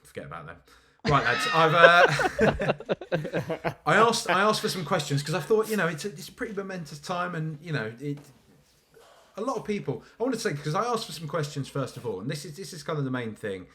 forget about them. Right, lads. I asked for some questions because I thought, it's a pretty momentous time, and a lot of people. I want to say, because I asked for some questions first of all, and this is kind of the main thing.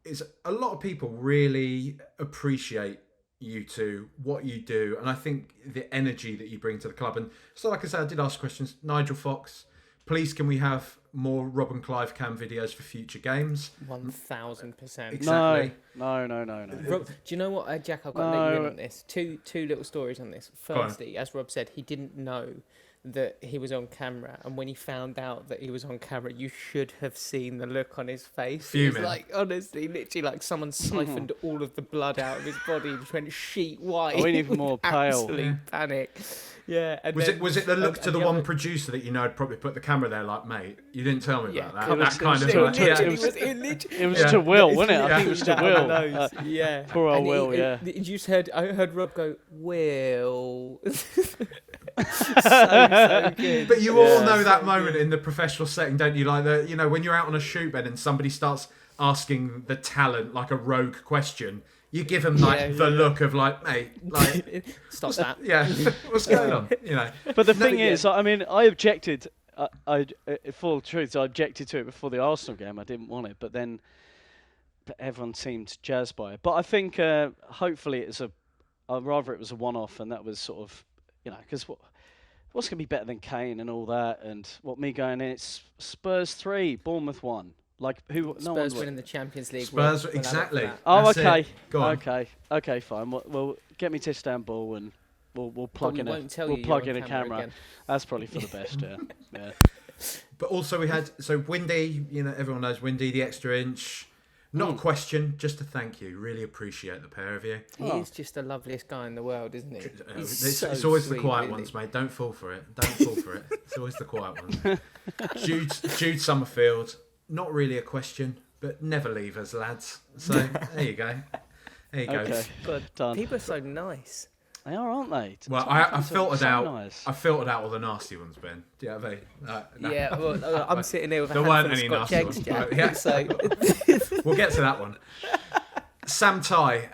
Is a lot of people really appreciate you two, what you do, and I think the energy that you bring to the club. And so, like I said, I did ask questions. Nigel Fox, please, can we have more Rob and Clive cam videos for future games? 1000%. Exactly. No. Rob, do you know what, Jack? I've got to let you in on this. Two little stories on this. Firstly, as Rob said, he didn't know that he was on camera, and when he found out that he was on camera, you should have seen the look on his face. Fuming. It was like, honestly, literally like someone siphoned all of the blood out of his body and just went sheet white. Oh, even more pale. Absolute panic. Yeah. And Was it the look to the and one other- producer that had probably put the camera there, like, mate, you didn't tell me about that. it was- That kind of it like, It was to Will, wasn't it? I think it was to Will. Yeah. Poor old And Will, yeah. You just heard, I heard Rob go, Will. so good. But you all know that moment in the professional setting, don't you? Like when you're out on a shoot bed and somebody starts asking the talent like a rogue question, you give them the look of like, mate, like, Stop that. yeah, what's going on? But the thing is, I mean, I objected. Full truth, I objected to it before the Arsenal game. I didn't want it, but everyone seemed jazzed by it. But I think hopefully I'd rather it was a one-off, and that was sort of, because what's going to be better than Kane and all that, and me going in, it's Spurs 3, Bournemouth 1. Like who? No Spurs one's winning the Champions League. Spurs, we'll have it for exactly. that. Oh, That's okay. it. Go on. Okay, fine. Well, get me to Istanbul and we'll plug Probably in a won't tell we'll you plug you're in on a camera camera. again. That's probably for the best. Yeah. But also we had, so Windy, everyone knows Windy, the extra inch. Not a question, just a thank you. Really appreciate the pair of you. He is just the loveliest guy in the world, isn't he? It's always the quiet ones, mate. Don't fall for it. It's always the quiet ones. Jude Summerfield, not really a question, but never leave us, lads. So there you go. There you go. God, Done. people are so nice. They are, aren't they? Well, I filtered out. Nice. I filtered out all the nasty ones, Ben. Do you know what I mean? Yeah, well, I'm sitting here with a There handful weren't of any Scotch nasty eggs, ones, Jack. but yeah. So We'll get to that one. Sam Ty,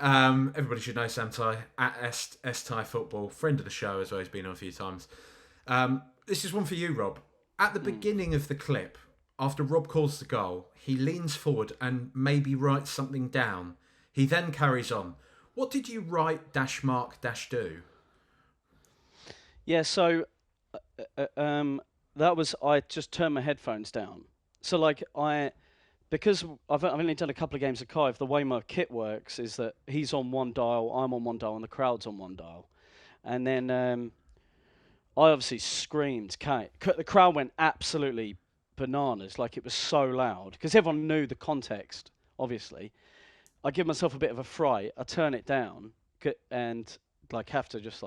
everybody should know Sam Ty at S Ty Football, friend of the show as well. He's been on a few times. This is one for you, Rob. At the beginning of the clip, after Rob calls the goal, he leans forward and maybe writes something down. He then carries on. What did you write -mark-do? Yeah, so that was, I just turned my headphones down. So because I've only done a couple of games of Kai, the way my kit works is that he's on one dial, I'm on one dial, and the crowd's on one dial. And then I obviously screamed Kane. The crowd went absolutely bananas, like it was so loud, because everyone knew the context, obviously. I give myself a bit of a fright, I turn it down, and have to just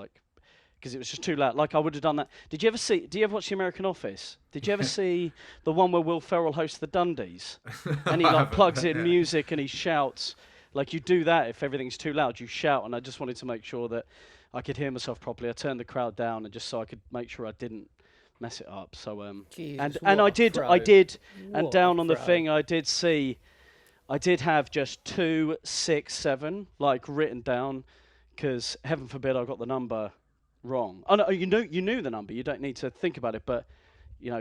because it was just too loud. Like I would have done that. Do you ever watch The American Office? Did you ever see the one where Will Ferrell hosts the Dundies? And he plugs in music and he shouts. Like you do that if everything's too loud, you shout. And I just wanted to make sure that I could hear myself properly. I turned the crowd down and just so I could make sure I didn't mess it up. So Jesus, and I did, and What down a on the pro. thing I did have just 267 written down, because heaven forbid I got the number wrong. Oh no, you knew the number. You don't need to think about it, but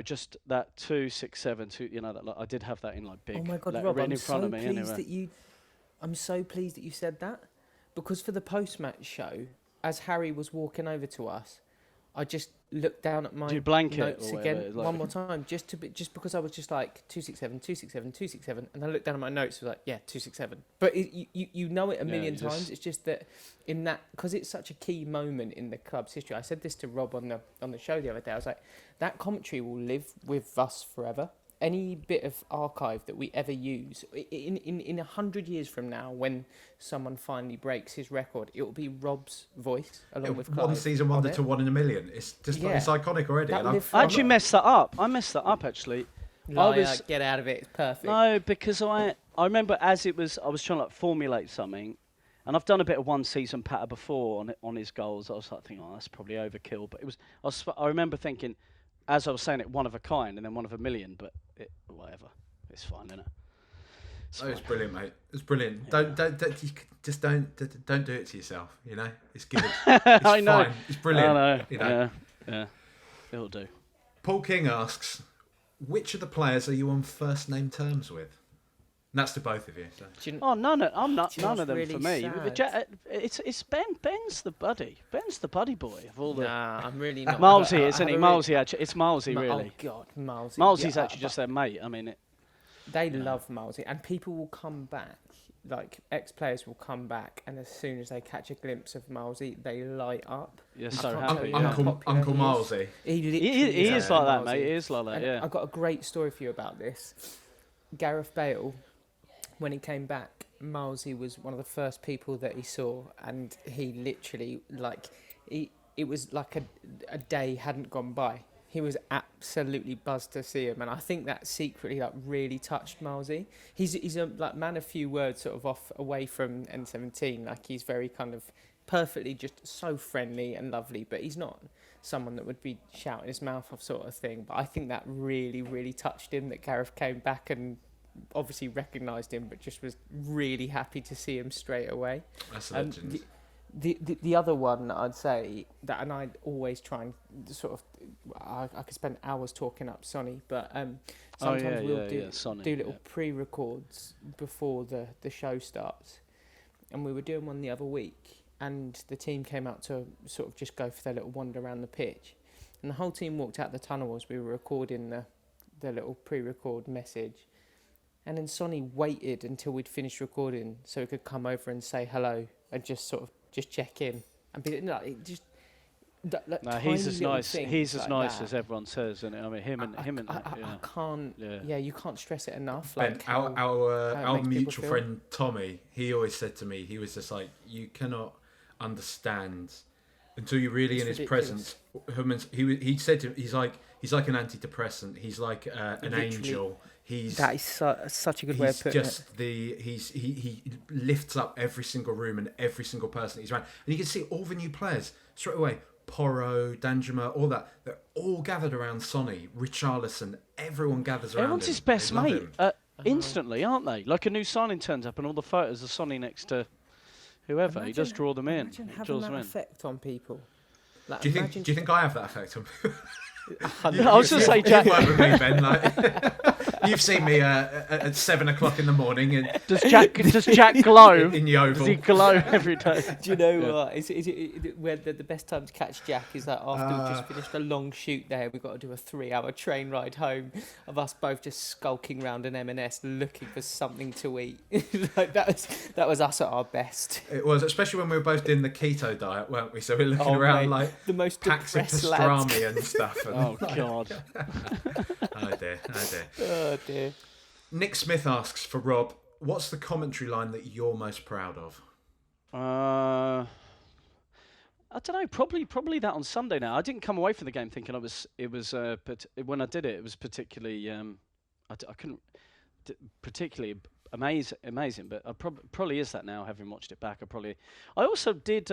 just that 267. I did have that in big. Oh my God, written Rob, I'm in front so of me. pleased Anyway. I'm so pleased that you said that, because for the post-match show, as Harry was walking over to us, I just looked down at my Do you blank it notes or again whatever, one more time, just because I was just 267, 267, 267, and I looked down at my notes, was 267. But you know it a million times. It's just that in that, because it's such a key moment in the club's history. I said this to Rob on the show the other day. I was like, that commentary will live with us forever. Any bit of archive that we ever use, in 100 years from now, when someone finally breaks his record, it will be Rob's voice along with Clive. One season wonder to 1 in a million. It's just it's iconic already. I actually messed that up. I messed that up actually. Get out of it. It's perfect. No, because I remember I was trying to formulate something, and I've done a bit of one season patter before on his goals. I was thinking, that's probably overkill, but I remember thinking, as I was saying it, one of a kind and then one of a million, but whatever, it's fine, isn't it? It's brilliant, mate. It's brilliant. Yeah. Don't do it to yourself. It's good. It's I know. Fine. It's brilliant. I know. Yeah, it'll do. Paul King asks, which of the players are you on first name terms with? And that's to both of you. So. None of them really for me. sad? It's Ben. Ben's the buddy. Ben's the buddy boy of all the. Nah, I'm really not. Malsey, isn't he? Malsey, actually, it's Malsey, really. Oh God, Malsey. Malsey's actually just their mate. I mean, they love Malsey, and people will come back. Ex-players will come back, and as soon as they catch a glimpse of Malsey, they light up. You're so happy. Uncle Malsey. He is like that, mate. He is like that. Yeah. I've got a great story for you about this. Gareth Bale, when he came back, Malsey was one of the first people that he saw, and he literally it was like a day hadn't gone by. He was absolutely buzzed to see him, and I think that secretly really touched Malsey. He's a man of few words, sort of away from N17. He's very kind of perfectly just so friendly and lovely, but he's not someone that would be shouting his mouth off sort of thing. But I think that really, really touched him that Gareth came back and obviously recognised him, but just was really happy to see him straight away. That's a legend. The other one that I'd say that, and I'd always try and sort of, I could spend hours talking up Sonny, but sometimes we'll do little pre-records before the show starts, and we were doing one the other week, and the team came out to sort of just go for their little wander around the pitch, and the whole team walked out the tunnel as we were recording the little pre-record message. And then Sonny waited until we'd finished recording so he could come over and say hello and just sort of check in and be No, he's as nice. He's as like nice that. as everyone says, isn't it? I mean, him and I can't. Yeah. Yeah, you can't stress it enough. Ben, Like how our it makes people mutual feel. friend Tommy, he always said to me, he was just like, you cannot understand until you're really It's in his ridiculous. presence. He said to, he's like an antidepressant. He's like an Literally, angel. He's That is such a good way of he's putting just it. he lifts up every single room and every single person he's around, and you can see all the new players straight away. Porro, Danjuma, all that. They're all gathered around Sonny, Richarlison. Everyone gathers around Everyone's him. his best They love mate him. instantly, aren't they? Like a new signing turns up and all the photos are Sonny next to whoever. He does draw them in. Imagine having Draws that them in. effect on people. Like, Do you think I have that effect on? I was going to say, Jack. You've worked with me, Ben. Like, you've seen me at 7:00 in the morning and Does Jack glow? in the Oval. Does he glow every day? Do you know what? Is it where the best time to catch Jack is that after we've just finished a long shoot there, we've got to do a 3-hour train ride home of us both just skulking round an M&S looking for something to eat. Like that was us at our best. It was, especially when we were both doing the keto diet, weren't we? So we're looking Oh, around mate, like the most packs of depressed lads. pastrami and stuff. And Oh God. oh dear. Oh dear. Nick Smith asks for Rob, what's the commentary line that you're most proud of? I don't know. Probably that on Sunday. Now I didn't come away from the game thinking but when I did it, it was particularly. I couldn't particularly amazing, but I probably is that now. Having watched it back, I also did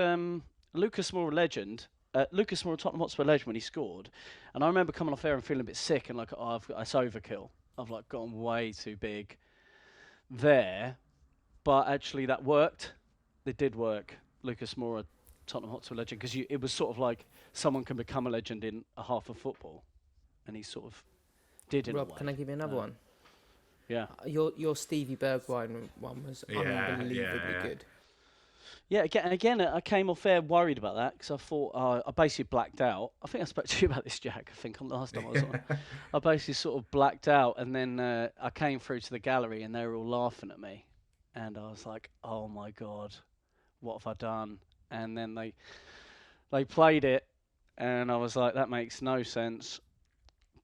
Lucas Moura legend. Lucas Moura, Tottenham Hotspur legend, when he scored, and I remember coming off air and feeling a bit sick and like, it's overkill. I've like gotten way too big there, but actually that worked. It did work. Lucas Moura, Tottenham Hotspur legend, because it was sort of like someone can become a legend in a half of football, and he sort of did in a Rob, way. can I give you another one? Yeah. Your Stevie Bergwijn one was unbelievably good. Yeah, again, I came off air worried about that because I thought I basically blacked out. I think I spoke to you about this, Jack. I think on the last time I was on. I basically sort of blacked out, and then I came through to the gallery, and they were all laughing at me, and I was like, "Oh my God, what have I done?" And then they played it, and I was like, "That makes no sense,"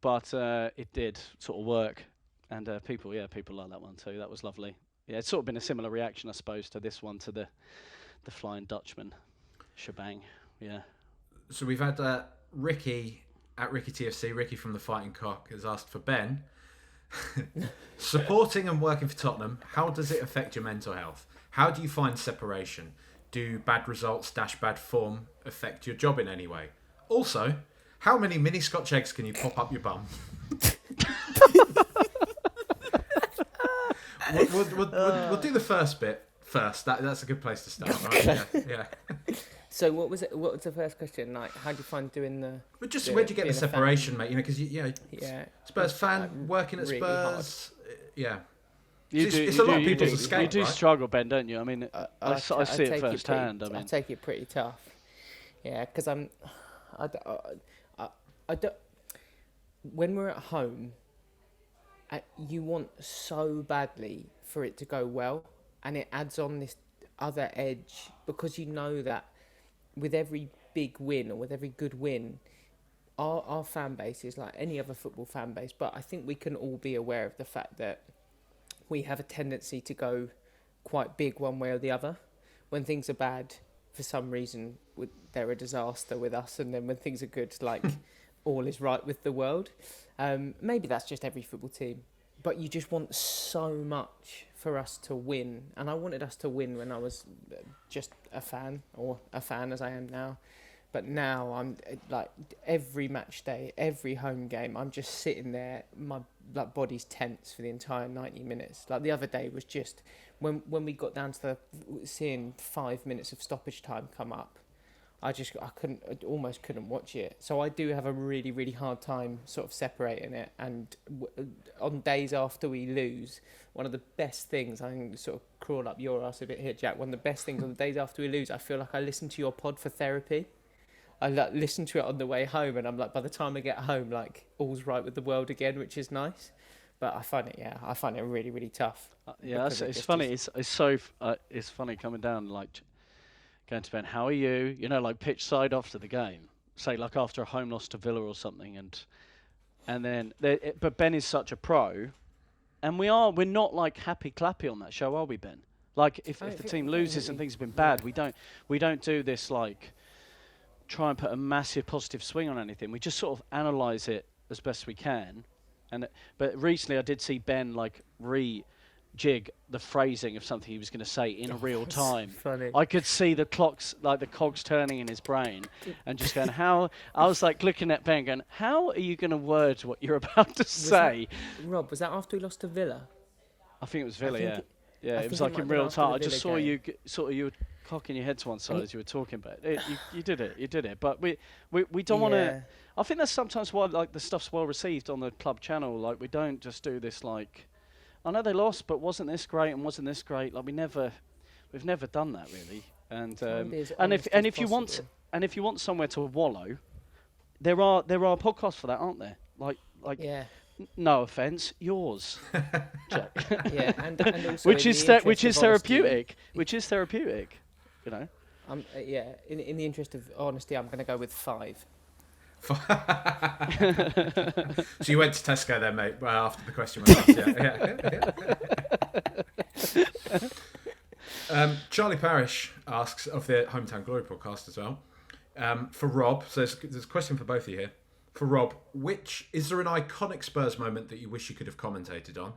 but it did sort of work, and people like that one too. That was lovely. Yeah, it's sort of been a similar reaction, I suppose, to this one, to the Flying Dutchman shebang. Yeah. So we've had Ricky at Ricky TFC, Ricky from the Fighting Cock, has asked for Ben. Supporting and working for Tottenham, how does it affect your mental health? How do you find separation? Do bad results - bad form affect your job in any way? Also, how many mini Scotch eggs can you pop up your bum? We'll do the first bit first. That's a good place to start, right? Yeah. So what was it? What was the first question? Like, how do you find doing the? But just where do you get the separation, mate? You know, because Spurs fan like, working at really Spurs. Yeah. It's a lot of people's escape. You do right? struggle, Ben, don't you? I mean, I see it firsthand. I take it pretty tough. Yeah, because I don't. When we're at home, you want so badly for it to go well, and it adds on this other edge because you know that with every big win or with every good win, our fan base is like any other football fan base, but I think we can all be aware of the fact that we have a tendency to go quite big one way or the other. When things are bad, for some reason, they're a disaster with us, and then when things are good, like all is right with the world. Maybe that's just every football team, but you just want so much for us to win, and I wanted us to win when I was just a fan as I am now. But now I'm like every match day, every home game, I'm just sitting there, my body's tense for the entire 90 minutes. Like the other day was just when we got down to seeing 5 minutes of stoppage time come up, I almost couldn't watch it. So I do have a really, really hard time sort of separating it. And on days after we lose, one of the best things, I can sort of crawl up your ass a bit here, Jack. One of the best things on the days after we lose, I feel like I listen to your pod for therapy. I listen to it on the way home, and I'm like, by the time I get home, like all's right with the world again, which is nice. But I find it really, really tough. It's funny. It's funny coming down like. Going to Ben, how are you? You know, like pitch side after the game. say like after a home loss to Villa or something, and then but Ben is such a pro, and we're not like happy clappy on that show, are we, Ben? Like if the team loses and things have been bad, we don't do this like try and put a massive positive swing on anything. We just sort of analyse it as best we can. But recently I did see Ben like rejig the phrasing of something he was going to say in real time. Funny. I could see the clocks, like the cogs turning in his brain, and just going, how... I was like looking at Ben going, how are you going to word what you're about to say? Rob, was that after we lost to Villa? I think it was Villa, yeah. I It was think like it in might have been real after time. the I just Villa saw game. you were cocking your head to one side as you were talking, but you did it. But we don't want to... I think that's sometimes why like the stuff's well received on the club channel. Like we don't just do this like, I know they lost, but wasn't this great and wasn't this great? Like we've never done that really. And if you want somewhere to wallow, there are podcasts for that, aren't there? Like Yeah. No offence, yours. Jack. Yeah, and also which is therapeutic. Which is therapeutic, you know. In the interest of honesty, I'm going to go with 5. So you went to Tesco then, mate, after the question was asked. Charlie Parrish asks of the Hometown Glory podcast as well. For Rob, so there's a question for both of you here. For Rob, is there an iconic Spurs moment that you wish you could have commentated on?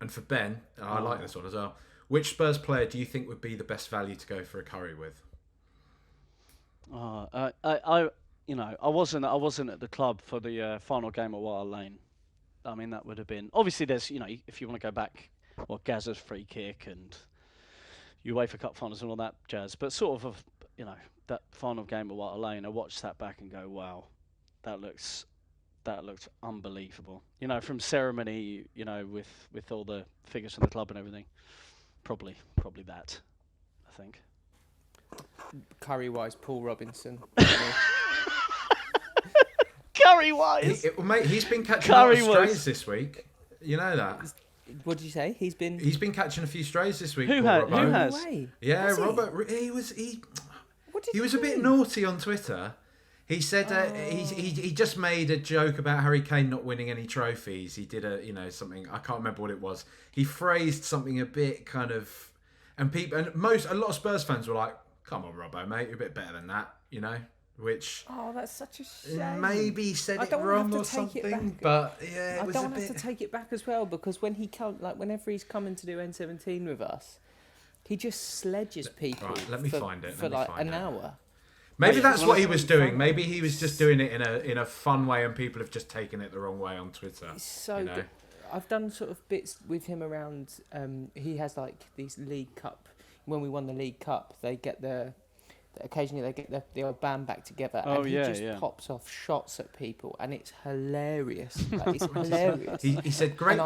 And for Ben, I like this one as well. Which Spurs player do you think would be the best value to go for a curry with? I wasn't at the club for the final game at Wild Lane. I mean, that would have been obviously. There's if you want to go back, Gazza's free kick and UEFA Cup finals and all that jazz. But sort of that final game at Wild Lane, I watched that back and go, wow, that looks unbelievable. From ceremony, with all the figures from the club and everything. Probably that, I think. Curry-wise, Paul Robinson. Curry-wise? Mate, he's been catching a lot of strays this week. You know that. What did you say? He's been catching a few strays this week. Who has? No way. Yeah, Was he? Robert. He was a bit naughty on Twitter. He said he just made a joke about Harry Kane not winning any trophies. He did something, I can't remember what it was. He phrased something a bit kind of, and a lot of Spurs fans were like, "Come on, Robbo, mate, you're a bit better than that," Which that's such a shame. Maybe he said it wrong or something, but yeah, I don't have to take it back as well, because whenever he's coming to do N17 with us, he just sledges people. Right, let me find it for an hour. Maybe that's what he was doing. Maybe he was just doing it in a fun way, and people have just taken it the wrong way on Twitter. It's so good. I've done sort of bits with him around. He has like these League Cup. When we won the League Cup, occasionally they get the old band back together, and he just pops off shots at people, and it's hilarious. It's hilarious. He said, "Great."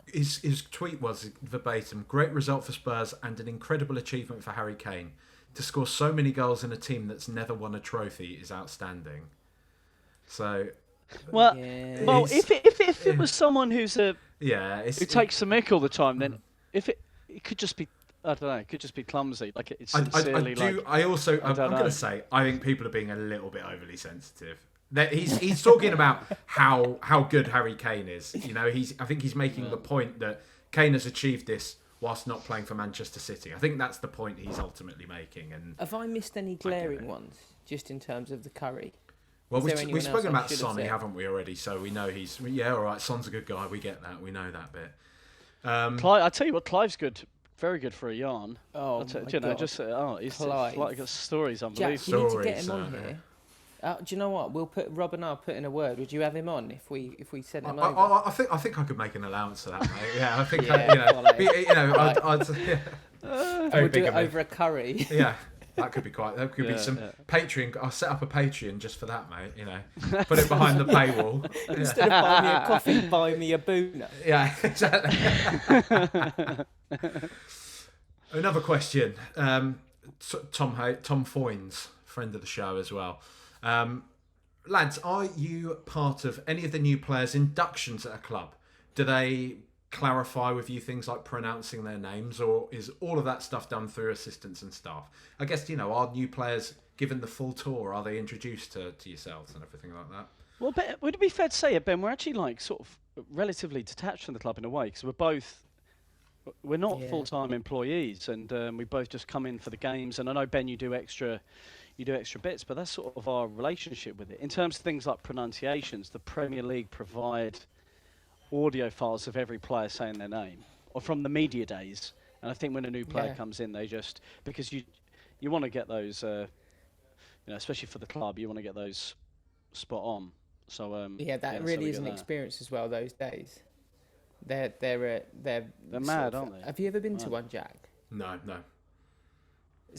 His tweet was verbatim: "Great result for Spurs and an incredible achievement for Harry Kane. To score so many goals in a team that's never won a trophy is outstanding." So, if it was someone who takes the mick all the time, then it could just be, I don't know, it could just be clumsy. Like it's sincerely I'm going to say I think people are being a little bit overly sensitive. He's talking about how good Harry Kane is. I think he's making the point that Kane has achieved this whilst not playing for Manchester City. I think that's the point he's ultimately making. And have I missed any glaring ones, just in terms of the curry? Well, we've spoken about Sonny, haven't we, already? So we know all right, Son's a good guy. We get that. We know that bit. I tell you what, Clive's good. Very good for a yarn. Oh, he's got stories, unbelievable. Jack, you need to get him on here. Do you know what? Rob and I'll put in a word. Would you have him on if we sent him over? I think I could make an allowance for that, mate. Yeah, I think We'll do it over a curry. Yeah, that could be be some Patreon. I'll set up a Patreon just for that, mate. Put it behind the paywall. Instead of buying me a coffee, buy me a booner. Yeah, exactly. Another question. Tom Foynes, friend of the show as well. Lads, are you part of any of the new players' inductions at a club? Do they clarify with you things like pronouncing their names, or is all of that stuff done through assistants and staff? I guess, are new players given the full tour? Are they introduced to yourselves and everything like that? Well, Ben, would it be fair to say, Ben, we're actually like sort of relatively detached from the club in a way, because we're not full-time employees, and we both just come in for the games. And I know, Ben, you do extra bits, but that's sort of our relationship with it. In terms of things like pronunciations, the Premier League provide audio files of every player saying their name, or from the media days. And I think when a new player comes in, they just, because you want to get those, especially for the club, you want to get those spot on. So that really is an experience as well. Those days, they're mad, aren't they? Have you ever been to one, Jack? No.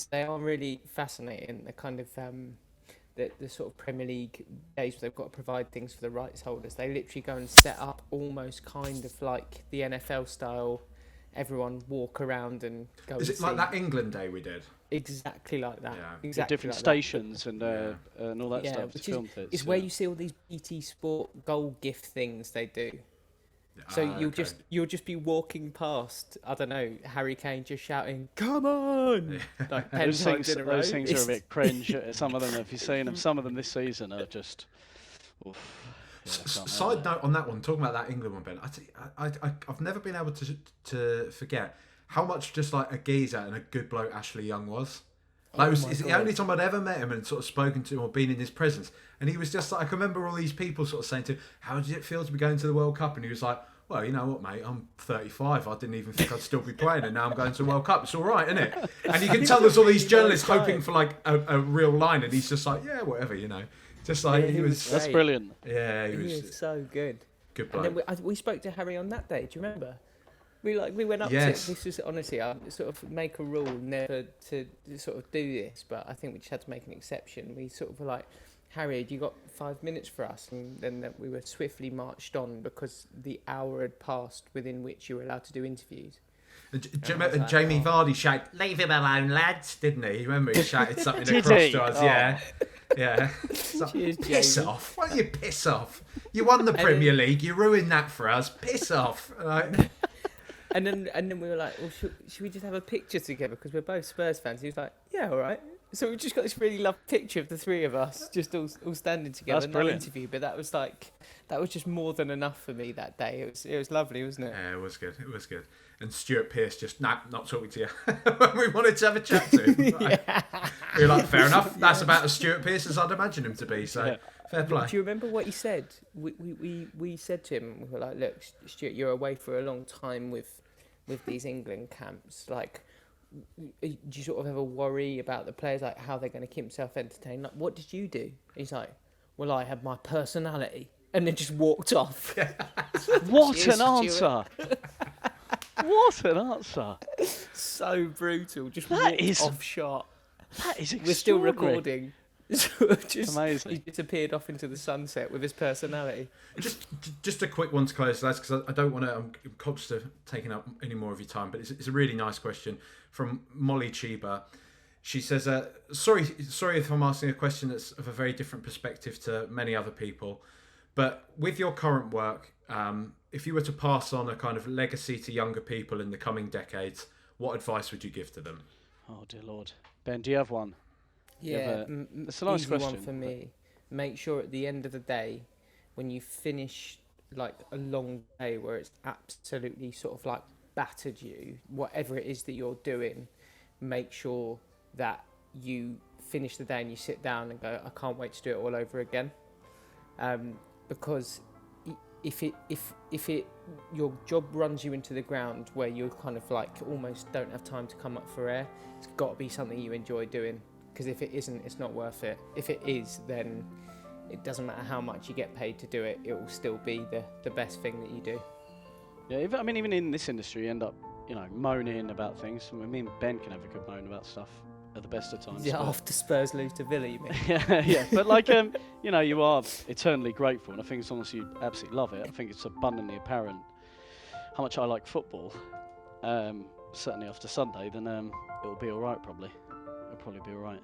They are really fascinating. The kind of the sort of Premier League days where they've got to provide things for the rights holders. They literally go and set up almost kind of like the NFL style. Everyone walk around and go. Is it like that England day we did? Exactly like that. Yeah. Exactly different like stations and all that stuff. Which is where you see all these BT Sport goal gift things they do. So you'll just be walking past, I don't know, Harry Kane just shouting, "Come on!" Like 10 times in a row. Those things are a bit cringe. Some of them, if you've seen them, some of them this season are just. Oof. Yeah, Side note on that one, talking about that England one, Ben. I've never been able to forget how much just like a geezer and a good bloke Ashley Young was. Like it's the only time I'd ever met him and sort of spoken to him or been in his presence. And he was just like, I can remember all these people sort of saying to him, "How did it feel to be going to the World Cup?" And he was like, "Well, you know what, mate, I'm 35. I didn't even think I'd still be playing, and now I'm going to the World Cup. It's all right, isn't it?" And you can tell there's all these journalists hoping for like a real line, and he's just like, "Yeah, whatever, you know." Just like he was. That's brilliant. Yeah, he was so good. Good bloke. And then we spoke to Harry on that day. Do you remember? We went up to this was honestly I sort of make a rule never to sort of do this, but I think we just had to make an exception. We sort of were like, "Harry, you got 5 minutes for us?" And then we were swiftly marched on because the hour had passed within which you were allowed to do interviews. Jamie Vardy shouted, "Leave him alone, lads!" Didn't he? Remember he shouted something Did across he? to us? Oh. Yeah. Cheers, piss Jamie. off! Why don't you piss off? You won the Premier League. You ruined that for us. Piss off! Like, And then we were like, "Well, should we just have a picture together? Because we're both Spurs fans." He was like, "Yeah, all right." So we just got this really lovely picture of the three of us, just all standing together. That's brilliant. No interview, but that was just more than enough for me that day. It was lovely, wasn't it? Yeah, it was good. And Stuart Pearce just, not talking to you. When we wanted to have a chat to him. We were like, fair enough. That's about as Stuart Pearce as I'd imagine him to be. So, fair play. Do you remember what he said? We said to him, we were like, "Look, Stuart, you're away for a long time with these England camps. Like, do you sort of ever worry about the players, like how they're going to keep themselves entertained? Like, what did you do?" He's like, "Well, I had my personality," and then just walked off. What an answer! What an answer! So brutal. Just that walked is off shot. That is extraordinary. We're still recording. So just, amazing. He disappeared off into the sunset with his personality. Just a quick one to close, lads, because I don't want to. I'm conscious of taking up any more of your time, but it's a really nice question from Molly Chiba. She says, "Sorry if I'm asking a question that's of a very different perspective to many other people, but with your current work, if you were to pass on a kind of legacy to younger people in the coming decades, what advice would you give to them?" Oh dear Lord, Ben, do you have one? Yeah, it's a nice easy question. one for me. Make sure at the end of the day, when you finish like a long day where it's absolutely sort of like battered you, whatever it is that you're doing, make sure that you finish the day and you sit down and go, "I can't wait to do it all over again," because if your job runs you into the ground where you're kind of like almost don't have time to come up for air, it's got to be something you enjoy doing. Because if it isn't, it's not worth it. If it is, then it doesn't matter how much you get paid to do it, it will still be the best thing that you do. Yeah, even in this industry, you end up, moaning about things. I mean, me and Ben can have a good moan about stuff at the best of times. Yeah, after Spurs lose to Villa, you mean? yeah. But like, you are eternally grateful, and I think as long as you absolutely love it, I think it's abundantly apparent how much I like football. Certainly after Sunday, then it'll be all right. Probably, it'll probably be all right.